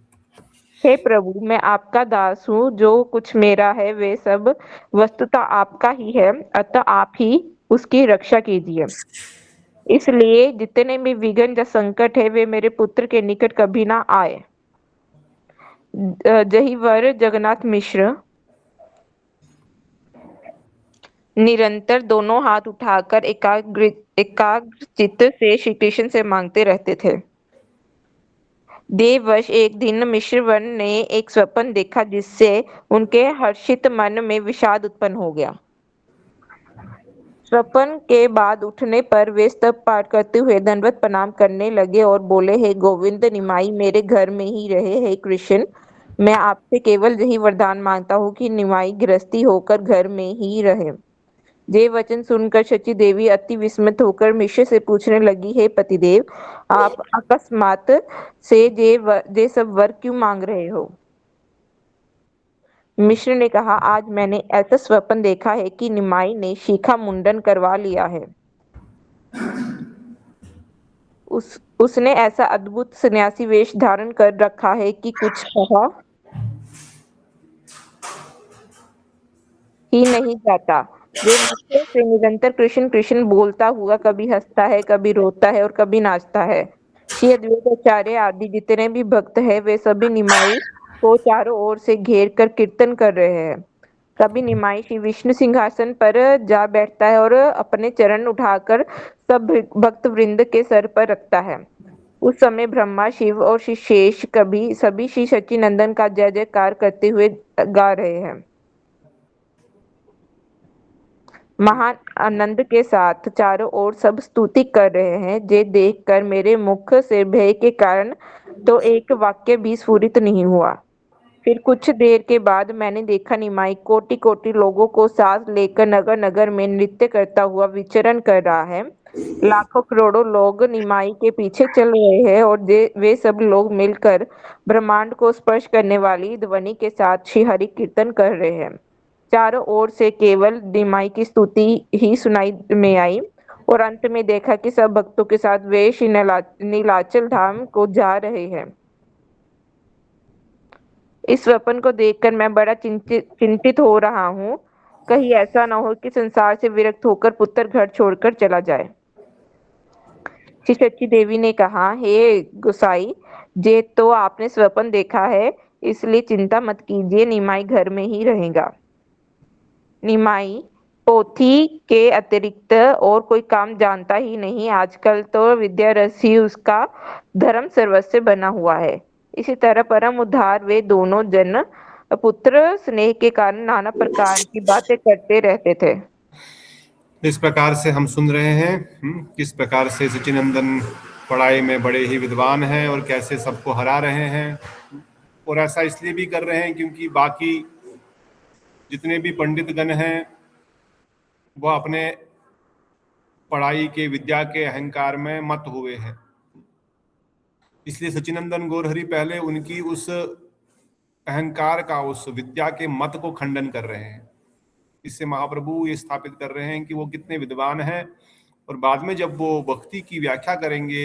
B: हे प्रभु, मैं आपका दास हूँ, जो कुछ मेरा है वे सब वस्तुतः आपका ही है, अतः आप ही उसकी रक्षा कीजिए। इसलिए जितने भी विघ्न या संकट है वे मेरे पुत्र के निकट कभी ना आए। जही वर जगन्नाथ मिश्र निरंतर दोनों हाथ उठाकर एकाग्र चित्त से श्री कृष्ण से मांगते रहते थे। देववश एक दिन मिश्रवन ने एक स्वप्न देखा जिससे उनके हर्षित मन में विषाद उत्पन्न हो गया। स्वप्न के बाद उठने पर वे स्तव पाठ करते हुए दंडवत प्रणाम करने लगे और बोले, हे गोविंद, निमाई मेरे घर में ही रहे। हे कृष्ण, मैं आपसे केवल यही वरदान मांगता हूँ कि निमाई गृहस्थी होकर घर में ही रहे। ये वचन सुनकर शची देवी अति विस्मित होकर मिश्र से पूछने लगी, हे पतिदेव, आप अकस्मात से ये सब वर क्यों मांग रहे हो? मिश्र ने कहा, आज मैंने ऐसा स्वप्न देखा है कि निमाई ने शिखा मुंडन करवा लिया है। उसने ऐसा अद्भुत सन्यासी वेश धारण कर रखा है कि कुछ कहा ही नहीं जाता। वे मुझसे से निरंतर कृष्ण कृष्ण बोलता हुआ कभी हंसता है, कभी रोता है और कभी नाचता है। श्री अद्वैताचार्य आदि जितने भी भक्त हैं वे सभी निमाई को चारों ओर से घेर कर कीर्तन कर रहे हैं। कभी निमाई श्री विष्णु सिंहासन पर जा बैठता है और अपने चरण उठाकर सब भक्त वृंद के सर पर रखता है। उस समय ब्रह्मा, शिव और श्री शेष कभी सभी श्री सच्चिदानंद का जय जयकार करते हुए गा रहे हैं। महान आनंद के साथ चारों ओर सब स्तुति कर रहे हैं। ये देखकर मेरे मुख से भय के कारण तो एक वाक्य भी स्फुरित नहीं हुआ। फिर कुछ देर के बाद मैंने देखा निमाई कोटि कोटि लोगों को साथ लेकर नगर नगर में नृत्य करता हुआ विचरण कर रहा है। लाखों करोड़ों लोग निमाई के पीछे चल रहे हैं और वे सब लोग मिलकर ब्रह्मांड को स्पर्श करने वाली ध्वनि के साथ श्री हरि कीर्तन कर रहे हैं। चारों ओर से केवल निमाई की स्तुति ही सुनाई में आई और अंत में देखा कि सब भक्तों के साथ वे श्री नीलाचल धाम को जा रहे हैं। इस स्वप्न को देखकर मैं बड़ा चिंतित हो रहा हूँ। कहीं ऐसा ना हो कि संसार से विरक्त होकर पुत्र घर छोड़कर चला जाए। श्री सच्ची देवी ने कहा, हे गोसाई, जे तो आपने स्वप्न देखा है, इसलिए चिंता मत कीजिए, निमाई घर में ही रहेगा। निमाई पोथी के अतिरिक्त और कोई काम जानता ही नहीं। आजकल तो विद्या रस ही उसका धर्म सर्वस्व बना हुआ है। इसी तरह परम उद्धार वे दोनों जन पुत्र स्नेह के कारण नाना प्रकार की बातें करते रहते थे।
A: इस प्रकार से हम सुन रहे हैं किस प्रकार से सचिनंदन पढ़ाई में बड़े ही विद्वान हैं और कैसे सबको हरा रहे हैं। और ऐसा इसलिए भी कर रहे हैं क्योंकि बाकी जितने भी पंडित गण हैं वह अपने पढ़ाई के विद्या के अहंकार में मत हुए हैं। इसलिए सचिनंदन गौरहरि पहले उनकी उस अहंकार का, उस विद्या के मत को खंडन कर रहे हैं। इससे महाप्रभु ये स्थापित कर रहे हैं कि वो कितने विद्वान हैं। और बाद में जब वो भक्ति की व्याख्या करेंगे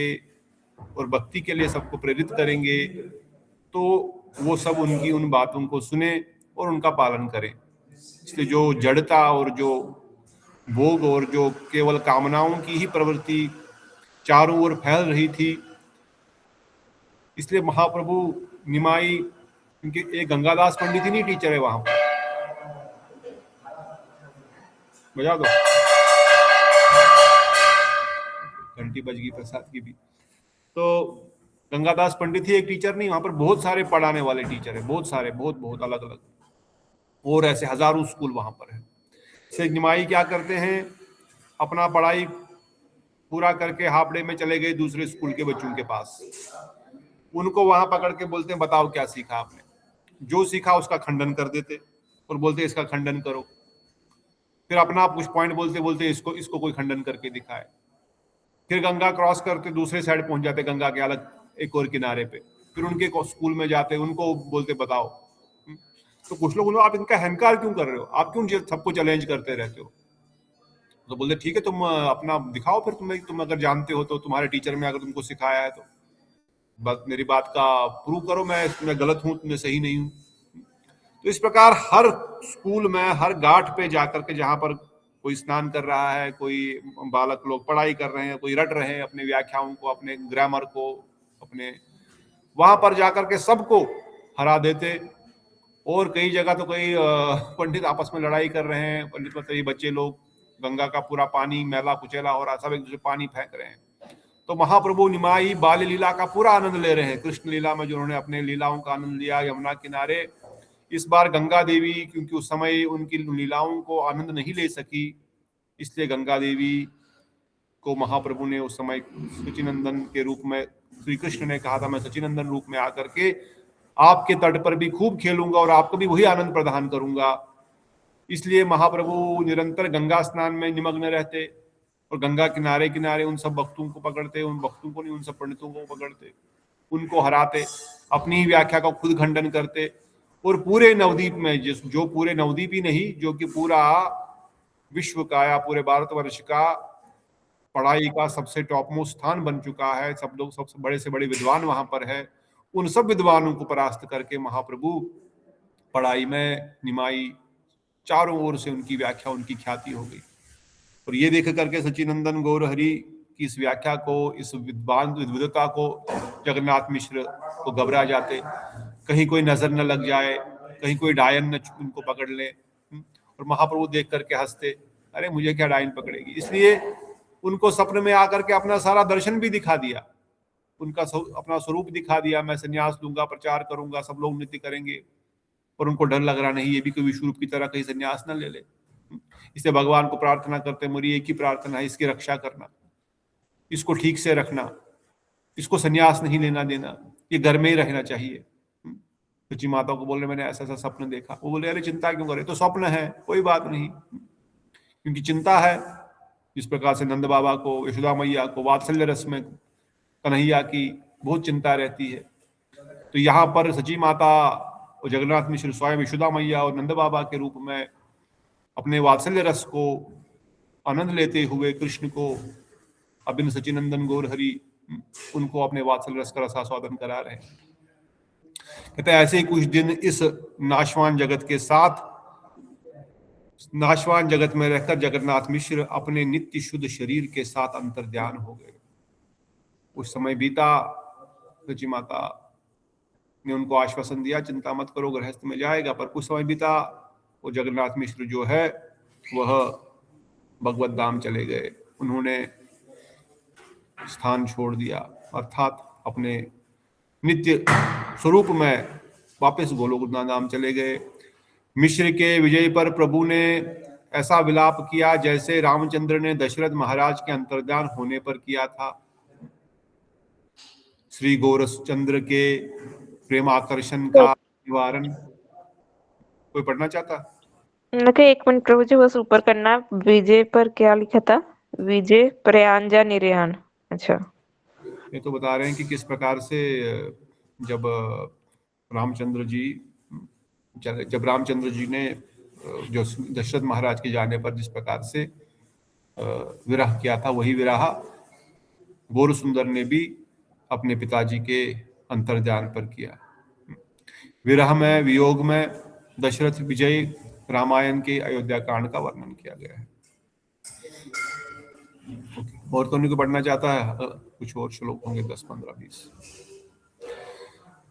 A: और भक्ति के लिए सबको प्रेरित करेंगे तो वो सब उनकी उन बातों को सुने और उनका पालन करें। इसलिए जो जड़ता और जो भोग और जो केवल कामनाओं की ही प्रवृत्ति चारों ओर फैल रही थी, इसलिए महाप्रभु निमाई, क्योंकि एक गंगादास पंडित ही नहीं टीचर है वहां पर, बजा दो, घंटी बज गई प्रसाद की भी। तो गंगादास पंडित ही एक टीचर नहीं, वहां पर बहुत सारे पढ़ाने वाले टीचर है, बहुत सारे, बहुत बहुत अलग अलग, और ऐसे हजारों स्कूल वहां पर है। से निमाई क्या करते हैं, अपना पढ़ाई पूरा करके हाफड़े में चले गए दूसरे स्कूल के बच्चों के पास। उनको वहां पकड़ के बोलते हैं, बताओ क्या सीखा आपने। जो सीखा उसका खंडन कर देते और बोलते इसका खंडन करो। फिर अपना कुछ पॉइंट बोलते बोलते इसको कोई खंडन करके दिखाए। फिर गंगा क्रॉस करके दूसरे साइड पहुंच जाते, गंगा के अलग एक और किनारे पे। फिर उनके स्कूल में जाते, उनको बोलते बताओ। तो कुछ लोग आप इनका अहंकार क्यों कर रहे हो, आप क्यों सबको चैलेंज करते रहते हो। तो बोलते ठीक है, तुम अपना दिखाओ, फिर तुम अगर जानते हो तो तुम्हारे टीचर में अगर तुमको सिखाया है तो मेरी बात का प्रूव करो, मैं गलत हूं, मैं सही नहीं हूं। तो इस प्रकार हर स्कूल में, हर घाट पे जाकर के, जहां पर कोई स्नान कर रहा है, कोई बालक लोग पढ़ाई कर रहे हैं, कोई रट रहे हैं अपने व्याख्याओं को, अपने ग्रामर को, अपने वहां पर जाकर के सबको हरा देते। और कई जगह तो कई पंडित आपस में लड़ाई कर रहे हैं, पंडित मतलब ये बच्चे लोग, गंगा का पूरा पानी मैला कुचैला हो रहा, सब एक दूसरे पानी फेंक रहे हैं। तो महाप्रभु निमाई बाल लीला का पूरा आनंद ले रहे हैं। कृष्ण लीला में जो उन्होंने अपने लीलाओं का आनंद लिया यमुना किनारे, इस बार गंगा देवी, क्योंकि उस समय उनकी लीलाओं को आनंद नहीं ले सकी, इसलिए गंगा देवी को महाप्रभु ने उस समय सचिनंदन के रूप में, श्री कृष्ण ने कहा था मैं सचिनंदन रूप में आकर के आपके तट पर भी खूब खेलूंगा और आपको भी वही आनंद प्रदान करूंगा। इसलिए महाप्रभु निरंतर गंगा स्नान में निमग्न रहते और गंगा किनारे किनारे उन सब भक्तों को पकड़ते, उन भक्तों को नहीं, उन सब पंडितों को पकड़ते, उनको हराते, अपनी ही व्याख्या का खुद खंडन करते। और पूरे नवद्वीप में, जो पूरे नवद्वीप ही नहीं, जो कि पूरा विश्व का या पूरे भारतवर्ष का पढ़ाई का सबसे टॉप मोस्ट स्थान बन चुका है, सब लोग सबसे बड़े से बड़े विद्वान वहां पर है, उन सब विद्वानों को परास्त करके महाप्रभु पढ़ाई में निमाई, चारों ओर से उनकी व्याख्या, उनकी ख्याति हो गई। और ये देख करके सचिनंदन गौरहरि की इस व्याख्या को, इस विद्वता को जगन्नाथ मिश्र को घबरा जाते, कहीं कोई नजर न लग जाए, कहीं कोई डायन न उनको पकड़ ले। और महाप्रभु देख करके हंसते, अरे मुझे क्या डायन पकड़ेगी। इसलिए उनको सपने में आकर के अपना सारा दर्शन भी दिखा दिया, उनका अपना स्वरूप दिखा दिया, मैं संन्यास लूंगा, प्रचार करूंगा, सब लोग नृत्य करेंगे। और उनको डर लग रहा, नहीं ये भी कोई विश्वरूप की तरह कहीं संन्यास न ले ले। इसलिए भगवान को प्रार्थना करते, मेरी एक ही प्रार्थना है, इसकी रक्षा करना, इसको ठीक से रखना, इसको संन्यास नहीं लेना देना, ये घर में ही रहना चाहिए। सची माता को बोल रहे मैंने ऐसा ऐसा सपना देखा। वो बोले अरे चिंता क्यों करे, तो स्वप्न है, कोई बात नहीं। क्योंकि चिंता है, जिस प्रकार से नंद बाबा को, यशोदा मैया को वात्सल्य रस में कन्हैया की बहुत चिंता रहती है, तो यहाँ पर सची माता और जगन्नाथ मिश्र स्वयं यशोदा मैया और नंद बाबा के रूप में अपने वात्सल्य रस को आनंद लेते हुए कृष्ण को, अबिन सचिनंदन गौर हरि, उनको अपने वात्सल्य रस का रसास्वादन करा रहे हैं। कहते हैं ऐसे ही कुछ दिन इस नाशवान जगत के साथ, नाशवान जगत में रहकर जगन्नाथ मिश्र अपने नित्य शुद्ध शरीर के साथ अंतर्ध्यान हो गए। कुछ समय बीता, सची माता ने उनको आश्वासन दिया, चिंता मत करो, गृहस्थ में जाएगा। पर कुछ समय बीता, वो जगन्नाथ मिश्र जो है वह भगवत धाम चले गए। उन्होंने स्थान छोड़ दिया, अर्थात अपने नित्य स्वरूप में वापस गोलोक धाम चले गए। मिश्र के विजय पर प्रभु ने ऐसा विलाप किया जैसे रामचंद्र ने दशरथ महाराज के अंतर्धान होने पर किया था। श्री गौरचंद्र के प्रेम आकर्षण का निवारण। कोई पढ़ना चाहता?
B: एक मिनट प्रभु जी, बस ऊपर करना। विजय पर क्या लिखा था? विजय प्रयान निर्यान। अच्छा,
A: ये तो बता रहे हैं कि किस प्रकार से जब रामचंद्र जी ने जो दशरथ महाराज के जाने पर जिस प्रकार से विरह किया था, वही विरह गौर सुंदर ने भी अपने पिताजी के अंतर्ध्यान पर किया। विरह में, वियोग में दशरथ विजय रामायण के अयोध्या कांड का वर्णन किया गया है। और तो नहीं को पढ़ना चाहता है? कुछ और श्लोक होंगे 10, 15, 20।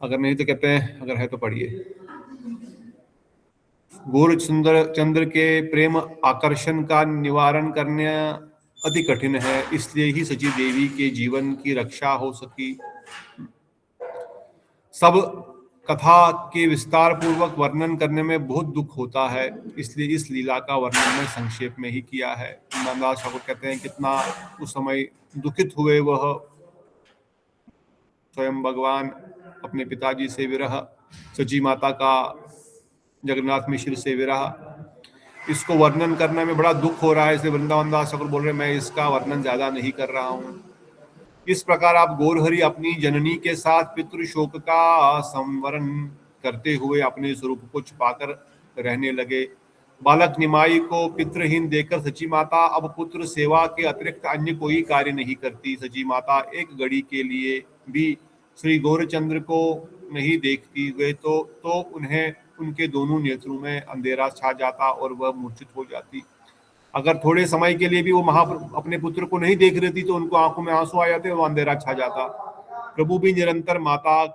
A: अगर नहीं तो कहते हैं, अगर है तो पढ़िए। गौर सुंदर चंद्र के प्रेम आकर्षण का निवारण करने अति कठिन है, इसलिए ही सची देवी के जीवन की रक्षा हो सकी। सब कथा के विस्तार पूर्वक वर्णन करने में बहुत दुख होता है, इसलिए इस लीला का वर्णन मैं संक्षेप में ही किया है। नंददास ठाकुर कहते हैं कितना उस समय दुखित हुए वह, स्वयं भगवान अपने पिताजी से विरह, सची माता का जगन्नाथ मिश्र से विरह, इसको वर्णन करने में बड़ा दुख हो रहा है। इसलिए वृंदावन दास ठाकुर बोल रहे हैं मैं इसका वर्णन ज्यादा नहीं कर रहा हूँ। इस प्रकार आप गौरहरि अपनी जननी के साथ पितृ शोक का संवरण करते हुए अपने स्वरूप को छुपाकर रहने लगे। बालक निमाई को पितृहीन देखकर सची माता अब पुत्र सेवा के अतिरिक्त अन्य कोई कार्य नहीं करती। सची माता एक घड़ी के लिए भी श्री गौरचंद्र को नहीं देखती गए तो उन्हें उनके दोनों नेत्रों में अंधेरा छा जाता और वह मूर्छित हो जाती। अगर थोड़े समय के लिए भी वो अपने पुत्र को नहीं देख रही थी तो उनको आंखों में आंसू आ जाते, वो अंधेरा छा जाता। प्रभु भी निरंतर माता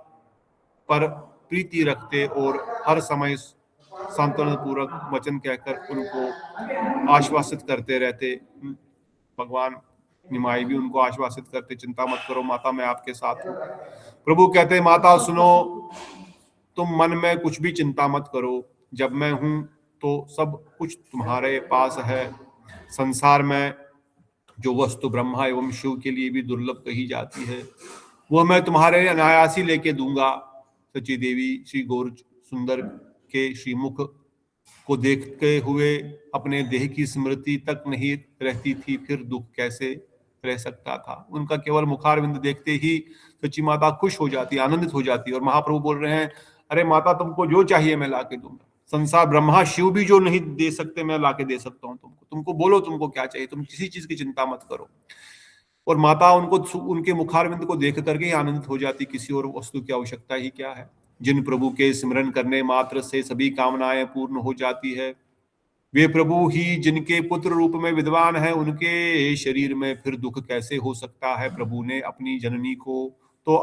A: पर प्रीति रखते और हर समय सांत्वना पूर्वक वचन कहकर उनको आश्वासित करते रहते। भगवान निमाई भी उनको आश्वासित करते, चिंता मत करो माता, मैं आपके साथ हूँ। प्रभु कहते माता सुनो, तुम मन में कुछ भी चिंता मत करो, जब मैं हूं तो सब कुछ तुम्हारे पास है। संसार में जो वस्तु ब्रह्मा एवं शिव के लिए भी दुर्लभ कही जाती है, वह मैं तुम्हारे अनायास ही लेके दूंगा। सची देवी श्री गौर सुंदर के श्रीमुख को देखते हुए अपने देह की स्मृति तक नहीं रहती थी, फिर दुख कैसे रह सकता था। उनका केवल मुखारविंद देखते ही सची माता खुश हो जाती, आनंदित हो जाती। और महाप्रभु बोल रहे हैं अरे माता तुमको जो चाहिए मैं लाके दूंगा। संसार ब्रह्मा शिव भी जो नहीं दे सकते मैं लाके दे सकता हूँ तुमको बोलो तुमको क्या चाहिए, तुम किसी चीज की चिंता मत करो। और माता उनको उनके मुखारविंद को देख करके ही आनंदित हो जाती, किसी और वस्तु की आवश्यकता ही क्या है। जिन प्रभु के स्मरण करने मात्र से सभी कामनाएं पूर्ण हो जाती है, वे प्रभु ही जिनके पुत्र रूप में विद्वान है, उनके शरीर में फिर दुख कैसे हो सकता है। प्रभु ने अपनी जननी को तो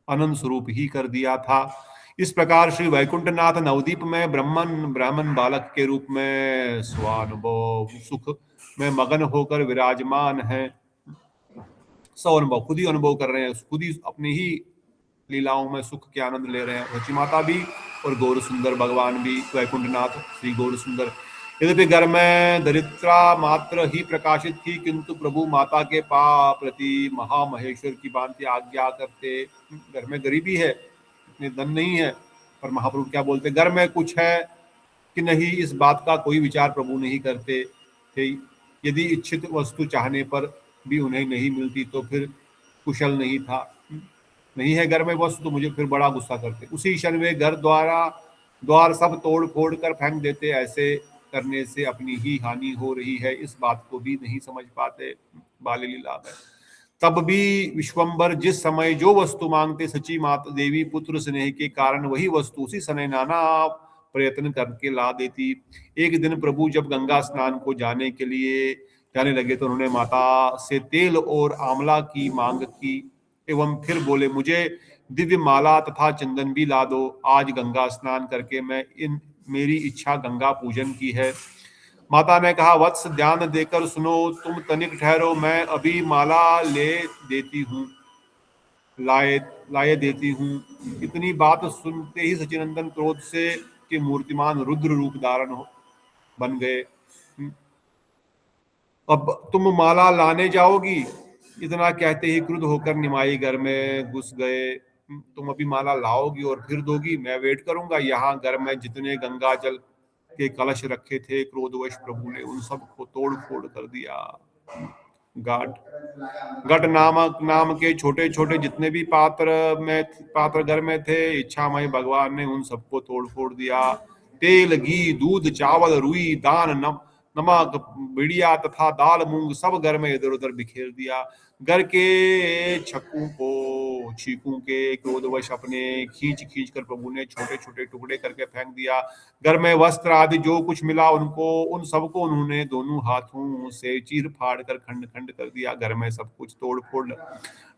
A: आनंद स्वरूप ही कर दिया था। इस प्रकार श्री वैकुंठनाथ नवदीप में ब्राह्मण बालक के रूप में स्वानुभव सुख में मगन होकर विराजमान है। स्वानुभव खुद ही अनुभव कर रहे हैं, खुद ही अपनी ही लीलाओं में सुख के आनंद ले रहे हैं। सची माता भी और गौर सुंदर भगवान भी, वैकुंठनाथ श्री गौर सुंदर। यद्यपि घर में दरिद्रा मात्र ही प्रकाशित थी, किंतु प्रभु माता के प्रति महामहेश्वर की भांति आज्ञा करते। घर में गरीबी है, इतने धन नहीं है, पर महाप्रभु क्या बोलते, घर में कुछ है कि नहीं, इस बात का कोई विचार प्रभु नहीं करते थे। यदि इच्छित वस्तु चाहने पर भी उन्हें नहीं मिलती तो फिर कुशल नहीं था। नहीं है घर में वस्तु तो मुझे फिर बड़ा गुस्सा करते। उसी क्षण में घर द्वार सब तोड़ फोड़ कर फेंक देते। ऐसे करने से अपनी ही हानि हो रही है, इस बात को भी नहीं समझ पाते। बाल लीला में तब भी विश्वम्बर जिस समय जो वस्तु मांगते, सची माता देवी पुत्र स्नेह के कारण वही वस्तु उसी समय नाना प्रयत्न करके ला देती। एक दिन प्रभु जब गंगा स्नान को जाने लगे तो उन्होंने माता से तेल और आंवला की मांग की एवं फिर बोले, मुझे दिव्य माला तथा चंदन भी ला दो। आज गंगा स्नान करके मेरी इच्छा गंगा पूजन की है। माता ने कहा, वत्स ध्यान देकर सुनो, तुम तनिक ठहरो, मैं अभी माला लाए देती हूँ। इतनी बात सुनते ही सचिनंदन क्रोध से के मूर्तिमान रुद्र रूप बन गए। अब तुम माला लाने जाओगी? इतना कहते ही क्रुद्ध होकर निमाई घर में घुस गए। तुम अभी माला लाओगी और फिर दोगी? मैं वेट करूंगा। यहाँ घर में जितने गंगा जल के कलश रखे थे, क्रोधवश प्रभु ने उन सब को तोड़ फोड़ कर दिया। घट नाम के छोटे छोटे जितने भी पात्र घर में थे, इच्छामय भगवान ने उन सबको तोड़ फोड़ दिया। तेल, घी, दूध, चावल, रुई, दान, नमक, बिड़िया तथा दाल मूंग सब घर में इधर उधर बिखेर दिया। घर के छीकू के क्रोधवश अपने खींच खींच कर प्रभु ने छोटे छोटे टुकड़े करके फेंक दिया। घर में वस्त्र आदि जो कुछ मिला उन सबको उन्होंने दोनों हाथों से चीर फाड़ कर खंड खंड कर दिया। घर में सब कुछ तोड़ फोड़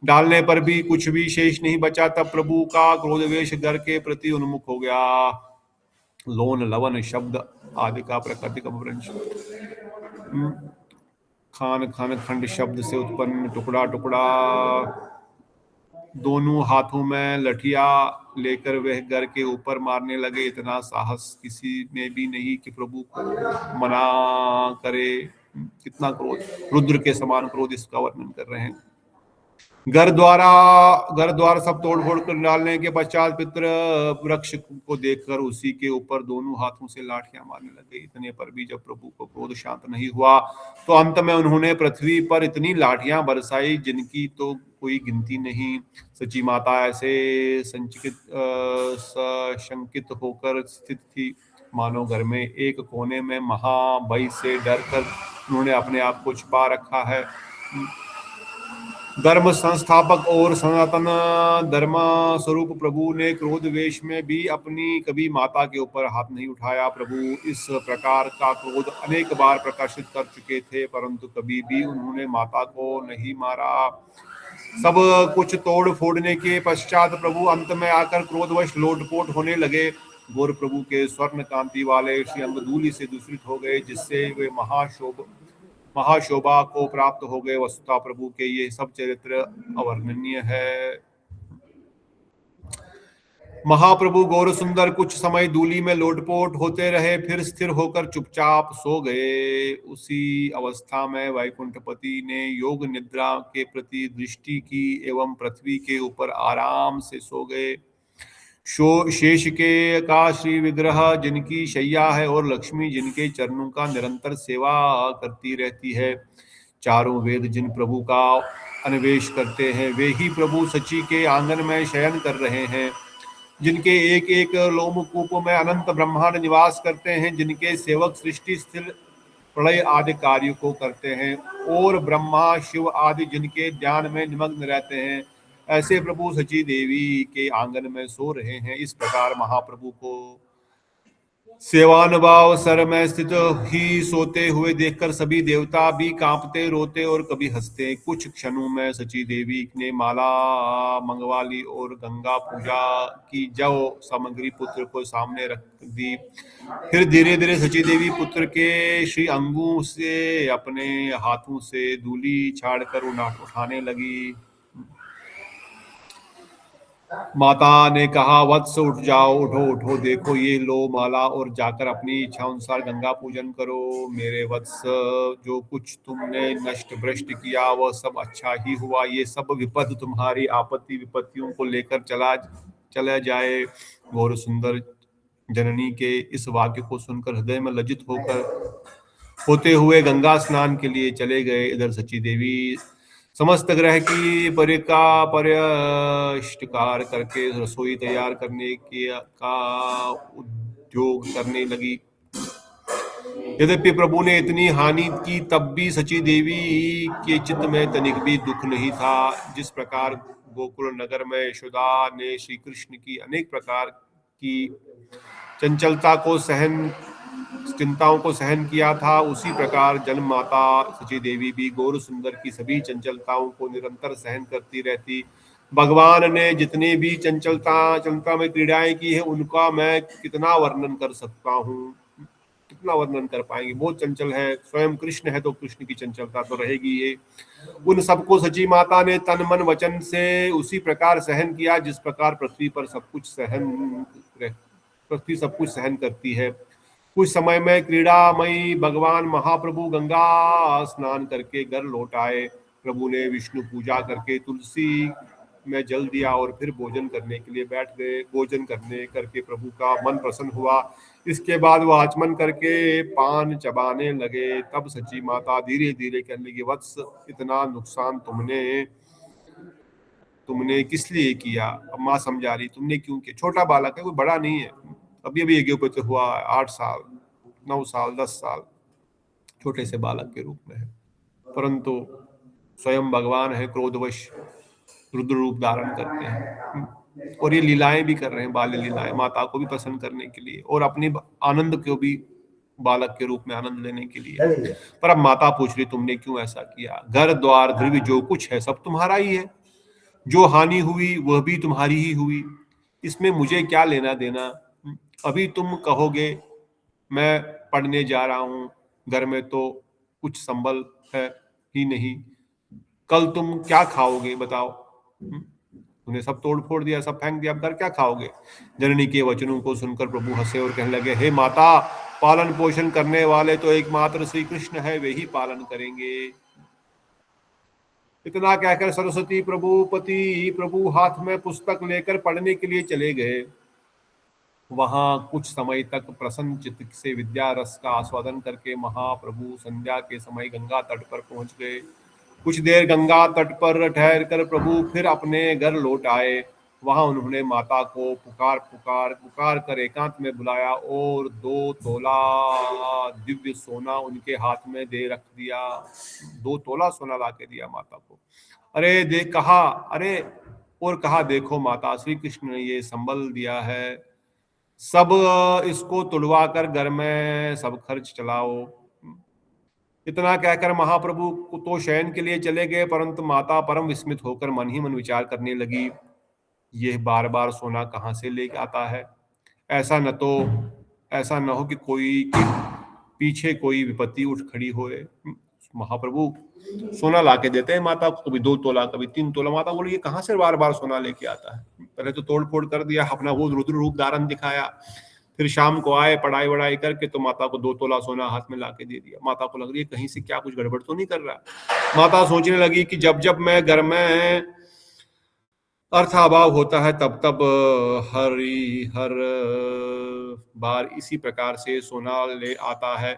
A: डालने पर भी कुछ भी शेष नहीं बचा। तब प्रभु का क्रोधवेश घर के प्रति उन्मुख हो गया। लोन लवन शब्द आदि का प्राकृतिक अपभ्रंश। खान खान खंड शब्द से उत्पन्न टुकड़ा टुकड़ा। दोनों हाथों में लठिया लेकर वह घर के ऊपर मारने लगे। इतना साहस किसी में भी नहीं कि प्रभु को मना करे। कितना क्रोध, रुद्र के समान क्रोध इसका वर्णन कर रहे हैं। घर द्वार सब तोड़ फोड़ कर डालने के पश्चात पितृ वृक्ष को देखकर उसी के ऊपर दोनों हाथों से लाठियां मारने लगे। इतने पर भी जब प्रभु को क्रोध शांत नहीं हुआ तो अंत में उन्होंने पृथ्वी पर इतनी लाठियां बरसाई जिनकी तो कोई गिनती नहीं। सची माता ऐसे शंकित होकर स्थित थी मानो घर में एक कोने में महाभय से डर कर उन्होंने अपने आप को छिपा रखा है। धर्म संस्थापक और सनातन धर्म स्वरूप प्रभु ने क्रोध वेश में भी अपनी कभी माता के ऊपर हाथ नहीं उठाया। प्रभु इस प्रकार का क्रोध अनेक बार प्रकाशित कर चुके थे, परंतु कभी भी उन्होंने माता को नहीं मारा। सब कुछ तोड़ फोड़ने के पश्चात प्रभु अंत में आकर क्रोधवश लोटपोट होने लगे। गौर प्रभु के स्वर्ण कांति वाले श्री अंग धूलि से दूषित हो गए, जिससे वे महाशोभा को प्राप्त हो गए। वस्तुतः प्रभु के ये सब चरित्र अवर्णनीय है। महाप्रभु गौर सुंदर कुछ समय धूलि में लोटपोट होते रहे, फिर स्थिर होकर चुपचाप सो गए। उसी अवस्था में वैकुंठपति ने योग निद्रा के प्रति दृष्टि की एवं पृथ्वी के ऊपर आराम से सो गए। शेष के का श्री विग्रह जिनकी शैया है और लक्ष्मी जिनके चरणों का निरंतर सेवा करती रहती है। चारों वेद जिन प्रभु का अन्वेष करते हैं, वे ही प्रभु सची के आंगन में शयन कर रहे हैं। जिनके एक एक लोमकूप में अनंत ब्रह्मांड निवास करते हैं, जिनके सेवक सृष्टि स्थिर प्रलय आदि कार्य को करते हैं और ब्रह्मा शिव आदि जिनके ध्यान में निमग्न रहते हैं, ऐसे प्रभु सची देवी के आंगन में सो रहे हैं। इस प्रकार महाप्रभु को सेवानुभाव सर में स्थित ही सोते हुए देखकर सभी देवता भी कांपते, रोते और कभी हंसते। कुछ क्षणों में सची देवी ने माला मंगवा ली और गंगा पूजा की जव सामग्री पुत्र को सामने रख दी। फिर धीरे धीरे सची देवी पुत्र के श्री अंगों से अपने हाथों से धूलि छाड़कर उठाने लगी। माता ने कहा, वत्स उठ जाओ, उठो, देखो ये लो माला और जाकर अपनी इच्छा अनुसार गंगा पूजन करो। मेरे वत्स, जो कुछ तुमने नष्ट भ्रष्ट किया वह सब अच्छा ही हुआ। ये सब विपद तुम्हारी आपत्ति विपत्तियों को लेकर चला जाए। गौर सुंदर जननी के इस वाक्य को सुनकर हृदय में लज्जित होते हुए गंगा स्नान के लिए चले गए। इधर सची देवी समस्त ग्रह की परिष्कार करके रसोई तैयार करने का उद्योग करने लगी। यद्यपि प्रभु ने इतनी हानि की तब भी सची देवी के चित्त में तनिक भी दुख नहीं था। जिस प्रकार गोकुल नगर में यशोदा ने श्री कृष्ण की अनेक प्रकार की चंचलता को सहन चिंताओं को सहन किया था, उसी प्रकार जन्म माता सची देवी भी गौर सुंदर की सभी चंचलताओं को निरंतर सहन करती रहती। भगवान ने जितनी भी चंचलता में क्रीड़ाएं की है, उनका मैं कितना वर्णन कर सकता हूँ, कितना वर्णन कर पाएंगे। बहुत चंचल है, स्वयं कृष्ण है तो कृष्ण की चंचलता तो रहेगी ये। उन सबको सची माता ने तन मन वचन से उसी प्रकार सहन किया जिस प्रकार पृथ्वी सब कुछ सहन करती है। कुछ समय में क्रीड़ामयी भगवान महाप्रभु गंगा स्नान करके घर लौट आए। प्रभु ने विष्णु पूजा करके तुलसी में जल दिया और फिर भोजन करने के लिए बैठ गए। भोजन करने करके प्रभु का मन प्रसन्न हुआ। इसके बाद वह आचमन करके पान चबाने लगे। तब सची माता धीरे धीरे कहने लगी, वत्स इतना नुकसान तुमने किस लिए किया? अब माँ समझा रही, तुमने क्यों किया? छोटा बालक है, कोई बड़ा नहीं है, अभी अभी यज्ञोपवीत हुआ, 8 साल 9 साल 10 साल छोटे से बालक के रूप में है, परंतु स्वयं भगवान है, क्रोधवश रुद्र रूप धारण करते हैं और ये लीलाएं भी कर रहे हैं, बाल्य लीलाएं, माता को भी प्रसन्न करने के लिए और अपने आनंद को भी बालक के रूप में आनंद लेने के लिए। पर अब माता पूछ रही, तुमने क्यों ऐसा किया? घर द्वार द्रव्य जो कुछ है सब तुम्हारा ही है, जो हानि हुई वह भी तुम्हारी ही हुई, इसमें मुझे क्या लेना देना? अभी तुम कहोगे मैं पढ़ने जा रहा हूँ, घर में तो कुछ संबल है ही नहीं, कल तुम क्या खाओगे बताओ? उन्हें सब तोड़ फोड़ दिया, सब फेंक दिया, अब घर क्या खाओगे? जननी के वचनों को सुनकर प्रभु हंसे और कहने लगे, हे माता, पालन पोषण करने वाले तो एकमात्र श्री कृष्ण है, वे ही पालन करेंगे। इतना कहकर सरस्वती प्रभु हाथ में पुस्तक लेकर पढ़ने के लिए चले गए। वहां कुछ समय तक प्रसन्न चित्त से विद्या रस का आस्वादन करके महाप्रभु संध्या के समय गंगा तट पर पहुंच गए। कुछ देर गंगा तट पर ठहरकर प्रभु फिर अपने घर लौट आए। वहां उन्होंने माता को पुकार कर एकांत में बुलाया और 2 तोला दिव्य सोना उनके हाथ में दे रख दिया। 2 तोला सोना ला के दिया माता को। कहा देखो माता, श्री कृष्ण ने ये संबल दिया है, सब इसको तुड़वा कर घर में सब खर्च चलाओ। इतना कहकर महाप्रभु तो शयन के लिए चले गए, परंतु माता परम विस्मित होकर मन ही मन विचार करने लगी, यह बार बार सोना कहाँ से ले आता है? ऐसा न हो कि कोई पीछे कोई विपत्ति उठ खड़ी होए। महाप्रभु सोना लाके देते हैं माता को, कभी 2 तोला कभी 3 तोला। माता बोली, ये कहाँ से बार बार सोना लेके आता है? पहले तो तोड़ फोड़ कर दिया, अपना वो रुद्र रूप धारण दिखाया, फिर शाम को आए पढ़ाई वढ़ाई करके तो माता को 2 तोला सोना हाथ में लाके दे दिया। माता को लग रही है कहीं से क्या कुछ गड़बड़ तो नहीं कर रहा। माता सोचने लगी कि जब जब मैं घर में अर्थाभाव होता है तब तब हर बार इसी प्रकार से सोना ले आता है।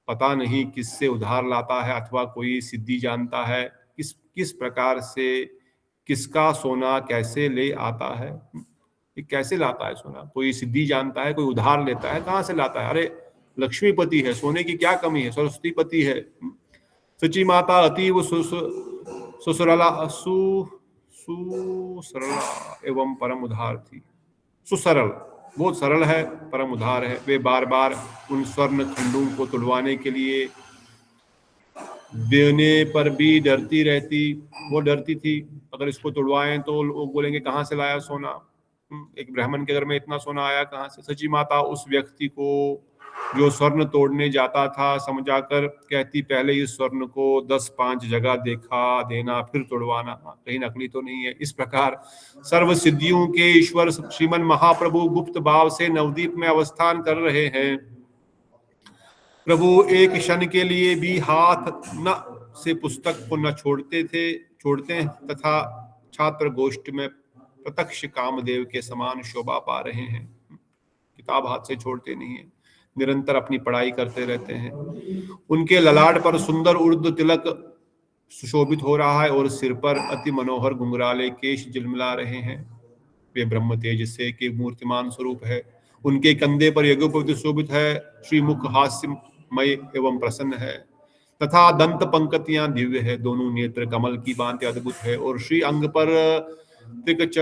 A: पता नहीं किससे उधार लाता है अथवा कोई सिद्धि जानता है, किस प्रकार से किसका सोना कैसे ले आता है, कैसे लाता है सोना? कोई सिद्धि जानता है, कोई उधार लेता है, कहाँ से लाता है? अरे लक्ष्मीपति है, सोने की क्या कमी है, सरस्वतीपति है। सची माता अतीव सुसरला एवं परम उधार थी। सुसरल, बहुत सरल है, परम उधार है। वे बार बार उन स्वर्ण खंडों को तुड़वाने के लिए देने पर भी डरती रहती। वो डरती थी अगर इसको तुड़वाएं तो लोग बोलेंगे कहाँ से लाया सोना, एक ब्राह्मण के घर में इतना सोना आया कहाँ से? सची माता उस व्यक्ति को जो स्वर्ण तोड़ने जाता था समझाकर कहती, पहले इस स्वर्ण को 10-5 जगह देखा देना, फिर तोड़वाना, कहीं नकली तो नहीं है। इस प्रकार सर्व सिद्धियों के ईश्वर श्रीमन महाप्रभु गुप्त भाव से नवदीप में अवस्थान कर रहे हैं। प्रभु एक क्षण के लिए भी हाथ न से पुस्तक को न छोड़ते हैं तथा छात्र गोष्ठ में प्रत्यक्ष कामदेव के समान शोभा पा रहे हैं। किताब हाथ से छोड़ते नहीं है, निरंतर अपनी पढ़ाई करते रहते हैं। उनके ललाट पर सुंदर उर्ध्व तिलक सुशोभित हो रहा है और सिर पर अति मनोहर घुंघराले केश झिलमिला रहे हैं। वे ब्रह्म तेज से के मूर्तिमान स्वरूप है। उनके कंधे पर यज्ञोपवीत शोभित है। श्रीमुख हास्य मय एवं प्रसन्न है, तथा दंत पंक्तियां दिव्य है, दोनों नेत्र कमल की भांति अद्भुत है, और श्री अंग पर त्रिकच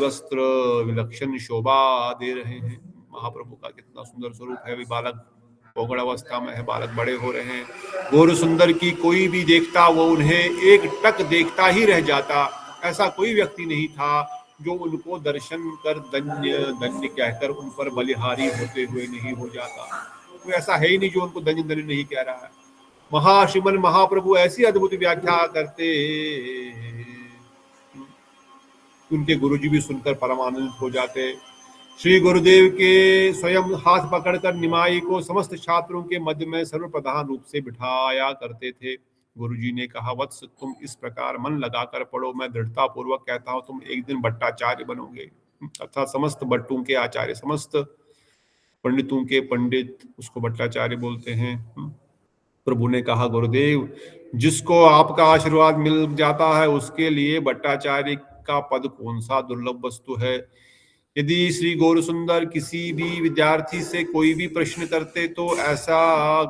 A: वस्त्र विलक्षण शोभा दे रहे हैं। महाप्रभु का कितना सुंदर स्वरूप है। अभी बालक पोगड़ अवस्था में है, बालक बड़े हो रहे हैं। गौर सुंदर की कोई भी देखता वो उन्हें एक टक देखता ही रह जाता। ऐसा कोई व्यक्ति नहीं था जो उनको दर्शन कर धन्य धन्य कहकर उन पर बलिहारी होते हुए नहीं हो जाता। कोई ऐसा है ही नहीं जो उनको धन्य धन्य नहीं कह रहा है। महाश्रीमन महाप्रभु ऐसी अद्भुत व्याख्या करते, उनके गुरुजी भी सुनकर परम आनंदित हो जाते। श्री गुरुदेव के स्वयं हाथ पकड़कर निमाई को समस्त छात्रों के मध्य में सर्वप्रधान रूप से बिठाया करते थे। गुरुजी ने कहा, वत्स तुम इस प्रकार मन लगाकर पढ़ो, मैं दृढ़ता पूर्वक कहता हूं तुम एक दिन भट्टाचार्य बनोगे, अर्थात समस्त भट्टों के आचार्य, समस्त पंडितों के पंडित, उसको भट्टाचार्य बोलते हैं। प्रभु ने कहा, गुरुदेव जिसको आपका आशीर्वाद मिल जाता है उसके लिए भट्टाचार्य का पद कौन सा दुर्लभ वस्तु है। यदि श्री गौर सुंदर किसी भी विद्यार्थी से कोई भी प्रश्न करते तो ऐसा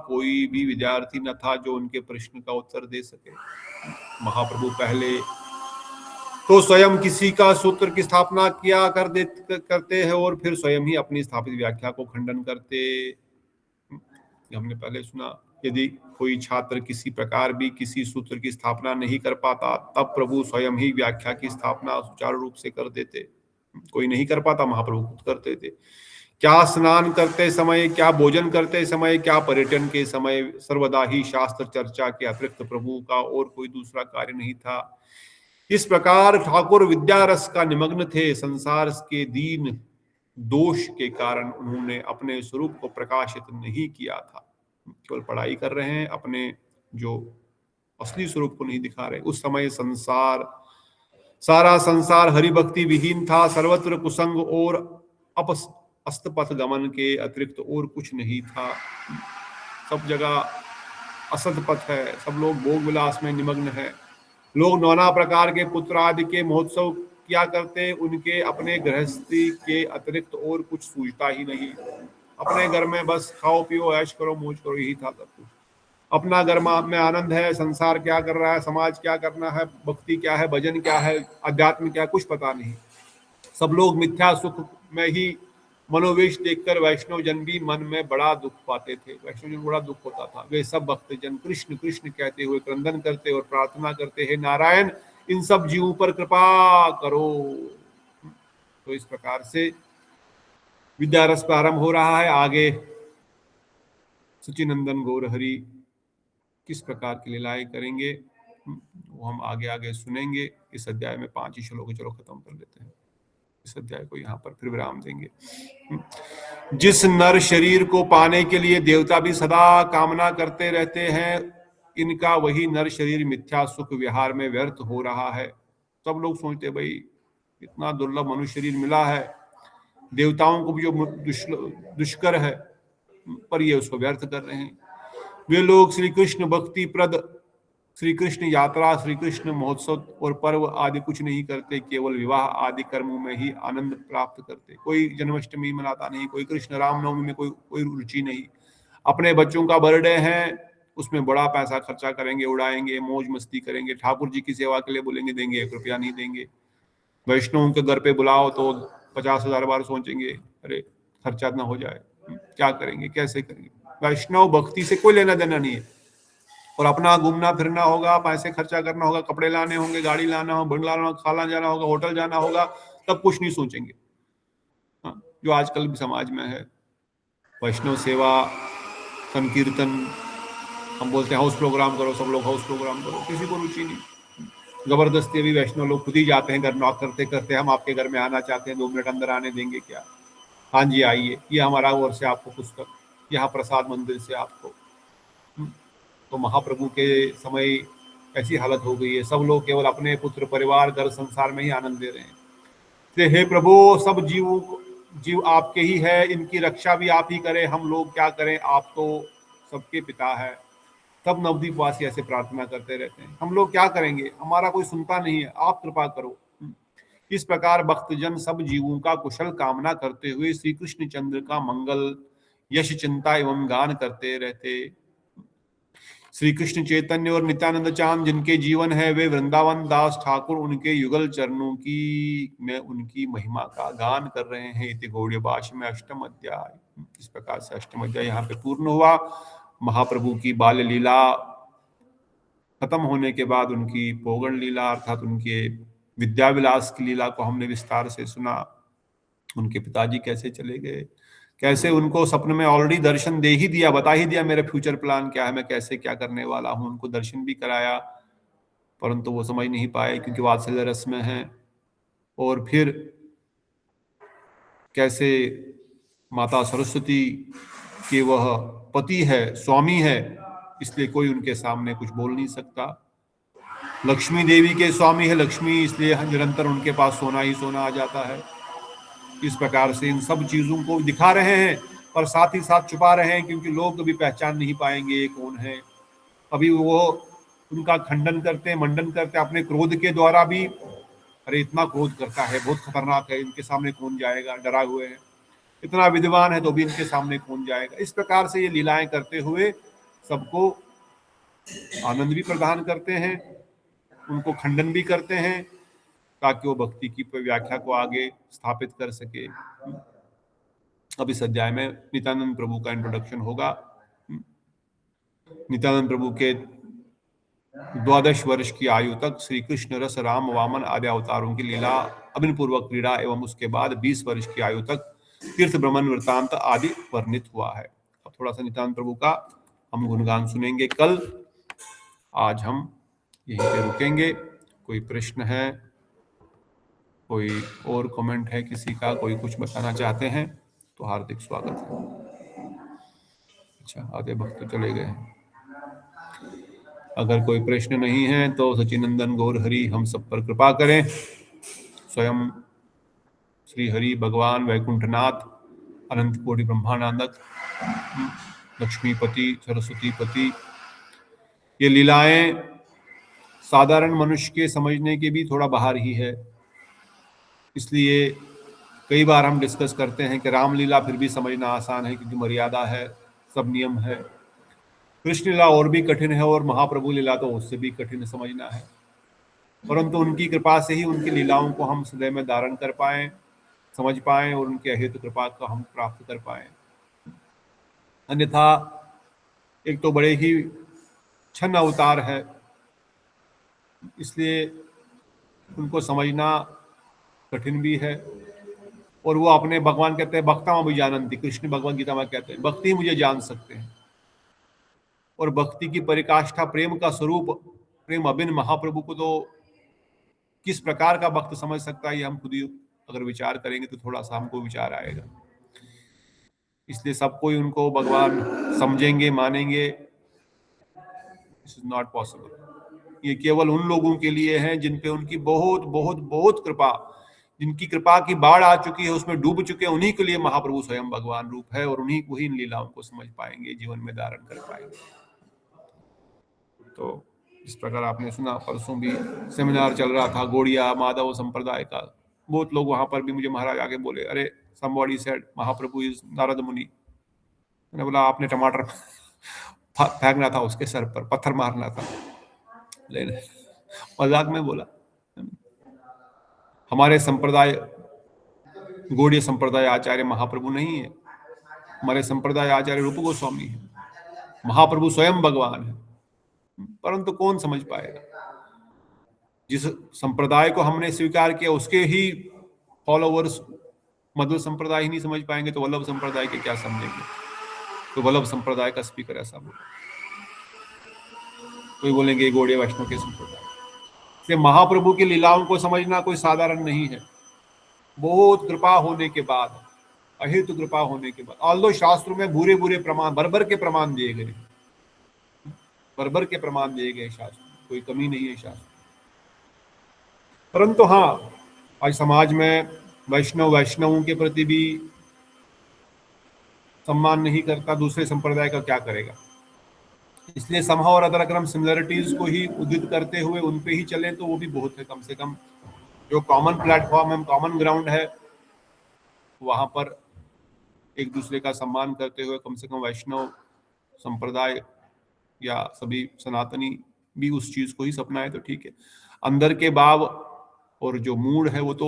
A: कोई भी विद्यार्थी न था जो उनके प्रश्न का उत्तर दे सके। महाप्रभु पहले तो स्वयं किसी का सूत्र की स्थापना किया करते हैं और फिर स्वयं ही अपनी स्थापित व्याख्या को खंडन करते। हमने पहले सुना, यदि कोई छात्र किसी प्रकार भी किसी सूत्र की स्थापना नहीं कर पाता तब प्रभु स्वयं ही व्याख्या की स्थापना सुचारू रूप से कर देते। कोई नहीं कर पाता, महाप्रभु खुद करते थे। क्या स्नान करते समय, क्या भोजन करते समय, क्या पर्यटन के समय, सर्वदा ही शास्त्र चर्चा के अतिरिक्त प्रभु का और कोई दूसरा कार्य नहीं था। इस प्रकार ठाकुर विद्यारस का निमग्न थे। संसार के दीन दोष के कारण उन्होंने अपने स्वरूप को प्रकाशित नहीं किया था। केवल पढ़ाई कर रहे हैं, अपने जो असली स्वरूप को नहीं दिखा रहे। उस समय सारा संसार हरिभक्ति विहीन था। सर्वत्र कुसंग और अस्तपथ गमन के अतिरिक्त और कुछ नहीं था। सब जगह असत पथ है, सब लोग भोग विलास में निमग्न है। लोग नाना प्रकार के पुत्र आदि के महोत्सव किया करते, उनके अपने गृहस्थी के अतिरिक्त और कुछ सूझता ही नहीं। अपने घर में बस खाओ पियो ऐश करो मौज करो, यही था सब कुछ। अपना घर में आनंद है, संसार क्या कर रहा है, समाज क्या करना है, भक्ति क्या है, भजन क्या है, अध्यात्म क्या, कुछ पता नहीं। सब लोग मिथ्या सुख में ही मनोवेश देखकर वैष्णव जन भी मन में बड़ा दुख पाते थे। वैष्णव जन बड़ा दुख होता था। वे सब भक्त जन कृष्ण कृष्ण कहते हुए क्रंदन करते और प्रार्थना करते, हे नारायण इन सब जीवों पर कृपा करो। तो इस प्रकार से विद्यारस प्रारंभ हो रहा है। आगे सचिनंदन गौर हरि किस प्रकार की लीलाएं करेंगे वो हम आगे आगे सुनेंगे। इस अध्याय में 5 ही श्लोक, चलो खत्म कर लेते हैं इस अध्याय को, यहाँ पर फिर विराम देंगे। जिस नर शरीर को पाने के लिए देवता भी सदा कामना करते रहते हैं, इनका वही नर शरीर मिथ्या सुख विहार में व्यर्थ हो रहा है। सब लोग सोचते भाई इतना दुर्लभ मनुष्य शरीर मिला है, देवताओं को भी जो दुष्कर है, पर ये उसको व्यर्थ कर रहे हैं। वे लोग श्री कृष्ण भक्ति प्रद, श्री कृष्ण यात्रा, श्री कृष्ण महोत्सव और पर्व आदि कुछ नहीं करते, केवल विवाह आदि कर्मों में ही आनंद प्राप्त करते। कोई जन्माष्टमी मनाता नहीं, कोई कृष्ण रामनवमी में कोई रुचि नहीं। अपने बच्चों का बर्थडे है, उसमें बड़ा पैसा खर्चा करेंगे, उड़ाएंगे, मौज मस्ती करेंगे। ठाकुर जी की सेवा के लिए बोलेंगे, देंगे 1 रुपया नहीं देंगे। वैष्णव के घर पे बुलाओ तो 50,000 बार सोचेंगे, अरे खर्चा ना हो जाए, क्या करेंगे, कैसे करेंगे। वैष्णव भक्ति से कोई लेना देना नहीं है। और अपना घूमना फिरना होगा, पैसे खर्चा करना होगा, कपड़े लाने होंगे, गाड़ी लाना हो, बंगला लाना, खाना जाना होगा, होटल जाना होगा, तब कुछ नहीं सोचेंगे। जो आजकल भी समाज में है, वैष्णव सेवा, संकीर्तन, हम बोलते हैं हाउस प्रोग्राम करो, सब लोग हाउस प्रोग्राम करो, किसी को रुचि नहीं। जबरदस्ती अभी वैष्णव लोग खुद ही जाते हैं, घर नॉक करते करते, हम आपके घर में आना चाहते हैं, 2 मिनट अंदर आने देंगे क्या? हाँ जी आइए, ये हमारा ओर से आपको पुस्तक, यहाँ प्रसाद मंदिर से आपको। तो महाप्रभु के समय ऐसी हालत हो गई है, सब लोग केवल अपने पुत्र परिवार घर संसार में ही आनंद ले रहे हैं। तो हे प्रभु, सब जीव आपके ही है, इनकी रक्षा भी आप ही करें, हम लोग क्या करें, आप तो सबके पिता है। तब नवदीपवासी ऐसे प्रार्थना करते रहते हैं, हम लोग क्या करेंगे, हमारा कोई सुनता नहीं है, आप कृपा करो। इस प्रकार भक्तजन सब जीवों का कुशल कामना करते हुए श्री कृष्ण चंद्र का मंगल यश चिंता एवं गान करते रहते। श्री कृष्ण चैतन्य और नित्यानंद चांद जिनके जीवन है, वे वृंदावन दास ठाकुर उनके युगल चरणों की में उनकी महिमा का गान कर रहे हैं। इति गौड़ीय भाष्य में अष्टम अध्याय। इस प्रकार से अष्टम अध्याय यहाँ पे पूर्ण हुआ। महाप्रभु की बाल्य लीला खत्म होने के बाद उनकी पोगण लीला अर्थात उनके विद्याविलास की लीला को हमने विस्तार से सुना। उनके पिताजी कैसे चले गए, कैसे उनको सपने में ऑलरेडी दर्शन दे ही दिया, बता ही दिया मेरा फ्यूचर प्लान क्या है, मैं कैसे क्या करने वाला हूं। उनको दर्शन भी कराया, परंतु वो समझ नहीं पाए क्योंकि वात्सल्य रस में हैं। और फिर कैसे माता सरस्वती के वह पति है, स्वामी है, इसलिए कोई उनके सामने कुछ बोल नहीं सकता। लक्ष्मी देवी के स्वामी है लक्ष्मी, इसलिए निरंतर उनके पास सोना ही सोना आ जाता है। इस प्रकार से इन सब चीजों को दिखा रहे हैं, पर साथ ही साथ छुपा रहे हैं, क्योंकि लोग कभी पहचान नहीं पाएंगे ये कौन है। अभी वो उनका खंडन करते, मंडन करते अपने क्रोध के द्वारा भी। अरे इतना क्रोध करता है, बहुत खतरनाक है, इनके सामने कौन जाएगा, डरा हुए हैं। इतना विद्वान है तो भी इनके सामने कौन जाएगा। इस प्रकार से ये लीलाएं करते हुए सबको आनंद भी प्रदान करते हैं, उनको खंडन भी करते हैं, ताकि वो भक्ति की व्याख्या को आगे स्थापित कर सके। अब इस अध्याय में नित्यानंद प्रभु का इंट्रोडक्शन होगा। नित्यानंद प्रभु के 12 वर्ष की आयु तक श्री कृष्ण रस राम वामन आदि अवतारों की लीला अभिन्न पूर्वक क्रीड़ा एवं उसके बाद 20 वर्ष की आयु तक तीर्थ भ्रमण वृत्तांत आदि वर्णित हुआ है। अब थोड़ा सा नित्यानंद प्रभु का हम गुणगान सुनेंगे कल। आज हम यहीं पे रुकेंगे। कोई प्रश्न है, कोई और कमेंट है किसी का, कोई कुछ बताना चाहते हैं तो हार्दिक स्वागत है। अच्छा, आधे भक्त तो चले गए हैं। अगर कोई प्रश्न नहीं है तो सचिनंदन गौर हरि हम सब पर कृपा करें। स्वयं श्री हरि भगवान वैकुंठनाथ अनंत कोटि ब्रह्मानंदक लक्ष्मीपति सरस्वतीपति, ये लीलाएं साधारण मनुष्य के समझने के भी थोड़ा बाहर ही है। इसलिए कई बार हम डिस्कस करते हैं कि रामलीला फिर भी समझना आसान है क्योंकि मर्यादा है, सब नियम है। कृष्ण लीला और भी कठिन है और महाप्रभु लीला तो उससे भी कठिन समझना है, परंतु उनकी कृपा से ही उनकी लीलाओं को हम हृदय में धारण कर पाए, समझ पाए और उनके अहेतु कृपा को हम प्राप्त कर पाए। अन्यथा एक तो बड़े ही छन्न अवतार है, इसलिए उनको समझना कठिन भी है। और वो अपने भगवान कहते हैं भक्ता भी जानती, कृष्ण भगवत गीता में कहते हैं भक्ति मुझे जान सकते हैं। और भक्ति की परिकाष्ठा प्रेम का स्वरूप, प्रेम अभिन्न महाप्रभु को तो किस प्रकार का भक्त समझ सकता है, ये हम खुद ही अगर विचार करेंगे तो थोड़ा सा हमको विचार आएगा। इसलिए सब कोई उनको भगवान समझेंगे, मानेंगे, दिस इज नॉट पॉसिबल। ये केवल उन लोगों के लिए है जिन पे उनकी बहुत बहुत बहुत कृपा, जिनकी कृपा की बाढ़ आ चुकी है, उसमें डूब चुके हैं, उन्हीं के लिए महाप्रभु स्वयं भगवान रूप है और उन्हीं को ही इन लीलाओं को समझ पाएंगे, जीवन में धारण कर पाएंगे। तो इस प्रकार आपने सुना, परसों भी सेमिनार चल रहा था गौड़िया माधव संप्रदाय का। बहुत लोग वहां पर भी मुझे महाराज आके बोले, अरे somebody said Mahaprabhu is Narad मुनि। मैंने बोला आपने टमाटर फेंकना था उसके सर पर, पत्थर मारना था। लेने मजाक में बोला। हमारे संप्रदाय गौड़ीय संप्रदाय आचार्य महाप्रभु नहीं है, हमारे संप्रदाय आचार्य रूप गोस्वामी है, महाप्रभु स्वयं भगवान है। परंतु कौन समझ पाएगा? जिस संप्रदाय को हमने स्वीकार किया उसके ही फॉलोवर्स मधुर संप्रदाय ही नहीं समझ पाएंगे तो वल्लभ संप्रदाय के क्या समझेंगे? तो वल्लभ संप्रदाय का स्पीकर ऐसा बोला, कोई बोलेंगे गौड़ीय वैष्णव के संप्रदाय से। महाप्रभु की लीलाओं को समझना कोई साधारण नहीं है। बहुत कृपा होने के बाद, अहेतु कृपा होने के बाद, ऑल्दो शास्त्रों में बुरे बुरे प्रमाण, बरबर के प्रमाण दिए गए, बरबर के प्रमाण दिए गए शास्त्र, कोई कमी नहीं है शास्त्र। परंतु हाँ, आज समाज में वैष्णवों के प्रति भी सम्मान नहीं करता, दूसरे संप्रदाय का क्या करेगा? इसलिए समहा और अदर अगर हम सिमिलरिटीज को ही उदित करते हुए उन पे ही चलें तो वो भी बहुत है। कम से कम जो कॉमन प्लेटफॉर्म है, कॉमन ग्राउंड है, वहां पर एक दूसरे का सम्मान करते हुए, कम से कम वैष्णव संप्रदाय या सभी सनातनी भी उस चीज को ही अपनाए तो ठीक है। अंदर के भाव और जो मूड है वो तो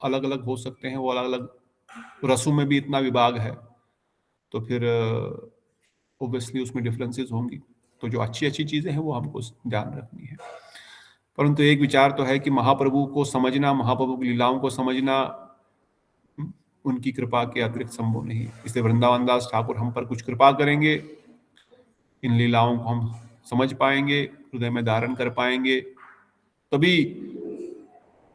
A: अलग अलग हो सकते हैं, वो अलग अलग रसों में भी इतना विभाग है, तो फिर ऑब्वियसली उसमें डिफरेंसेस होंगी। तो जो अच्छी अच्छी चीजें हैं वो हमको ध्यान रखनी है। परंतु एक विचार तो है कि महाप्रभु को समझना, महाप्रभु की लीलाओं को समझना उनकी कृपा के अतिरिक्त संभव नहीं है। इसलिए वृंदावन दास ठाकुर हम पर कुछ कृपा करेंगे, इन लीलाओं को हम समझ पाएंगे, हृदय में धारण कर पाएंगे, तभी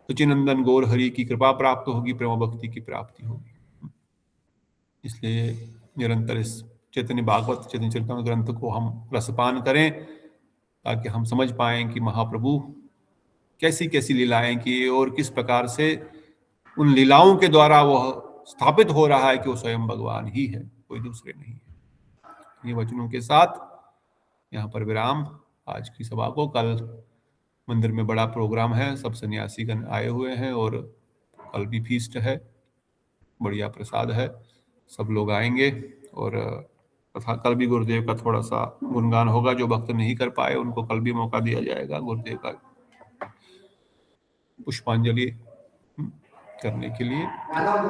A: सचिनंदन गौर हरि की कृपा प्राप्त होगी, प्रेम भक्ति की प्राप्ति होगी। इसलिए निरंतर इस चैतन्य भागवत, चैतन्य चरितामृत ग्रंथ को हम रसपान करें, ताकि हम समझ पाएं कि महाप्रभु कैसी कैसी लीलाएं की और किस प्रकार से उन लीलाओं के द्वारा वह स्थापित हो रहा है कि वो स्वयं भगवान ही है, कोई दूसरे नहीं है। ये वचनों के साथ यहाँ पर विराम। आज की सभा को, कल मंदिर में बड़ा प्रोग्राम है, सब सन्यासीगण आए हुए हैं और कल भी फीस्ट है, बढ़िया प्रसाद है, सब लोग आएंगे। और तथा कल भी गुरुदेव का थोड़ा सा गुणगान होगा, जो भक्त नहीं कर पाए उनको कल भी मौका दिया जाएगा गुरुदेव का पुष्पांजलि करने के लिए।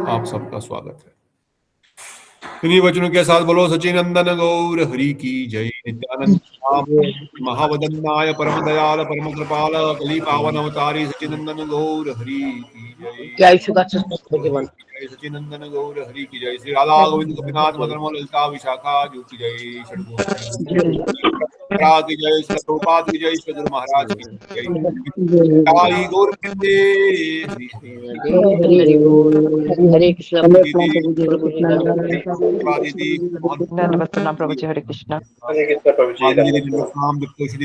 A: आप सबका स्वागत है। इन्हीं वचनों के साथ बोलो सचिनंदन गौर हरि की जय। नित्यानंद महावदन्नाय परम दयाल परम कृपाल कली पावन अवतारी सचिनंदन गौर हरि की जय। जय सचिनंदन गौर हरि की जय। श्री राधा गोविंद गोपीनाथ मदन मोहन ललिता विशाखा जो की जय। की जय। श्री प्रभुपाद की जय। श्री गुरु महाराज की जय। हरि गौर
C: हरे कृष्ण
B: दंडवत प्रणाम प्रभु जी, हरे कृष्णा।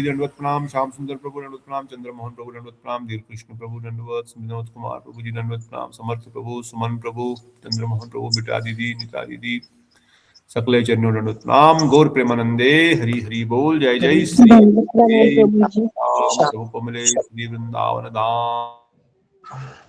A: दंडवत प्रणाम। श्याम सुंदर प्रभु दंडवत प्रणाम। चंद्रमोहन प्रभु दंडवत प्रणाम। धीर कृष्ण प्रभु दंडवत। विनोद कुमार प्रभु जी दंडवत प्रणाम। समर्थ प्रभु, सुमन प्रभु, चंद्रमोहन प्रभु, बिटा दीदी, निता दीदी, सकले चरणों दंडवत प्रणाम। गौर प्रेमानंदे हरि हरि बोल। जय जय श्री सबको मिले श्री वृंदावन धाम।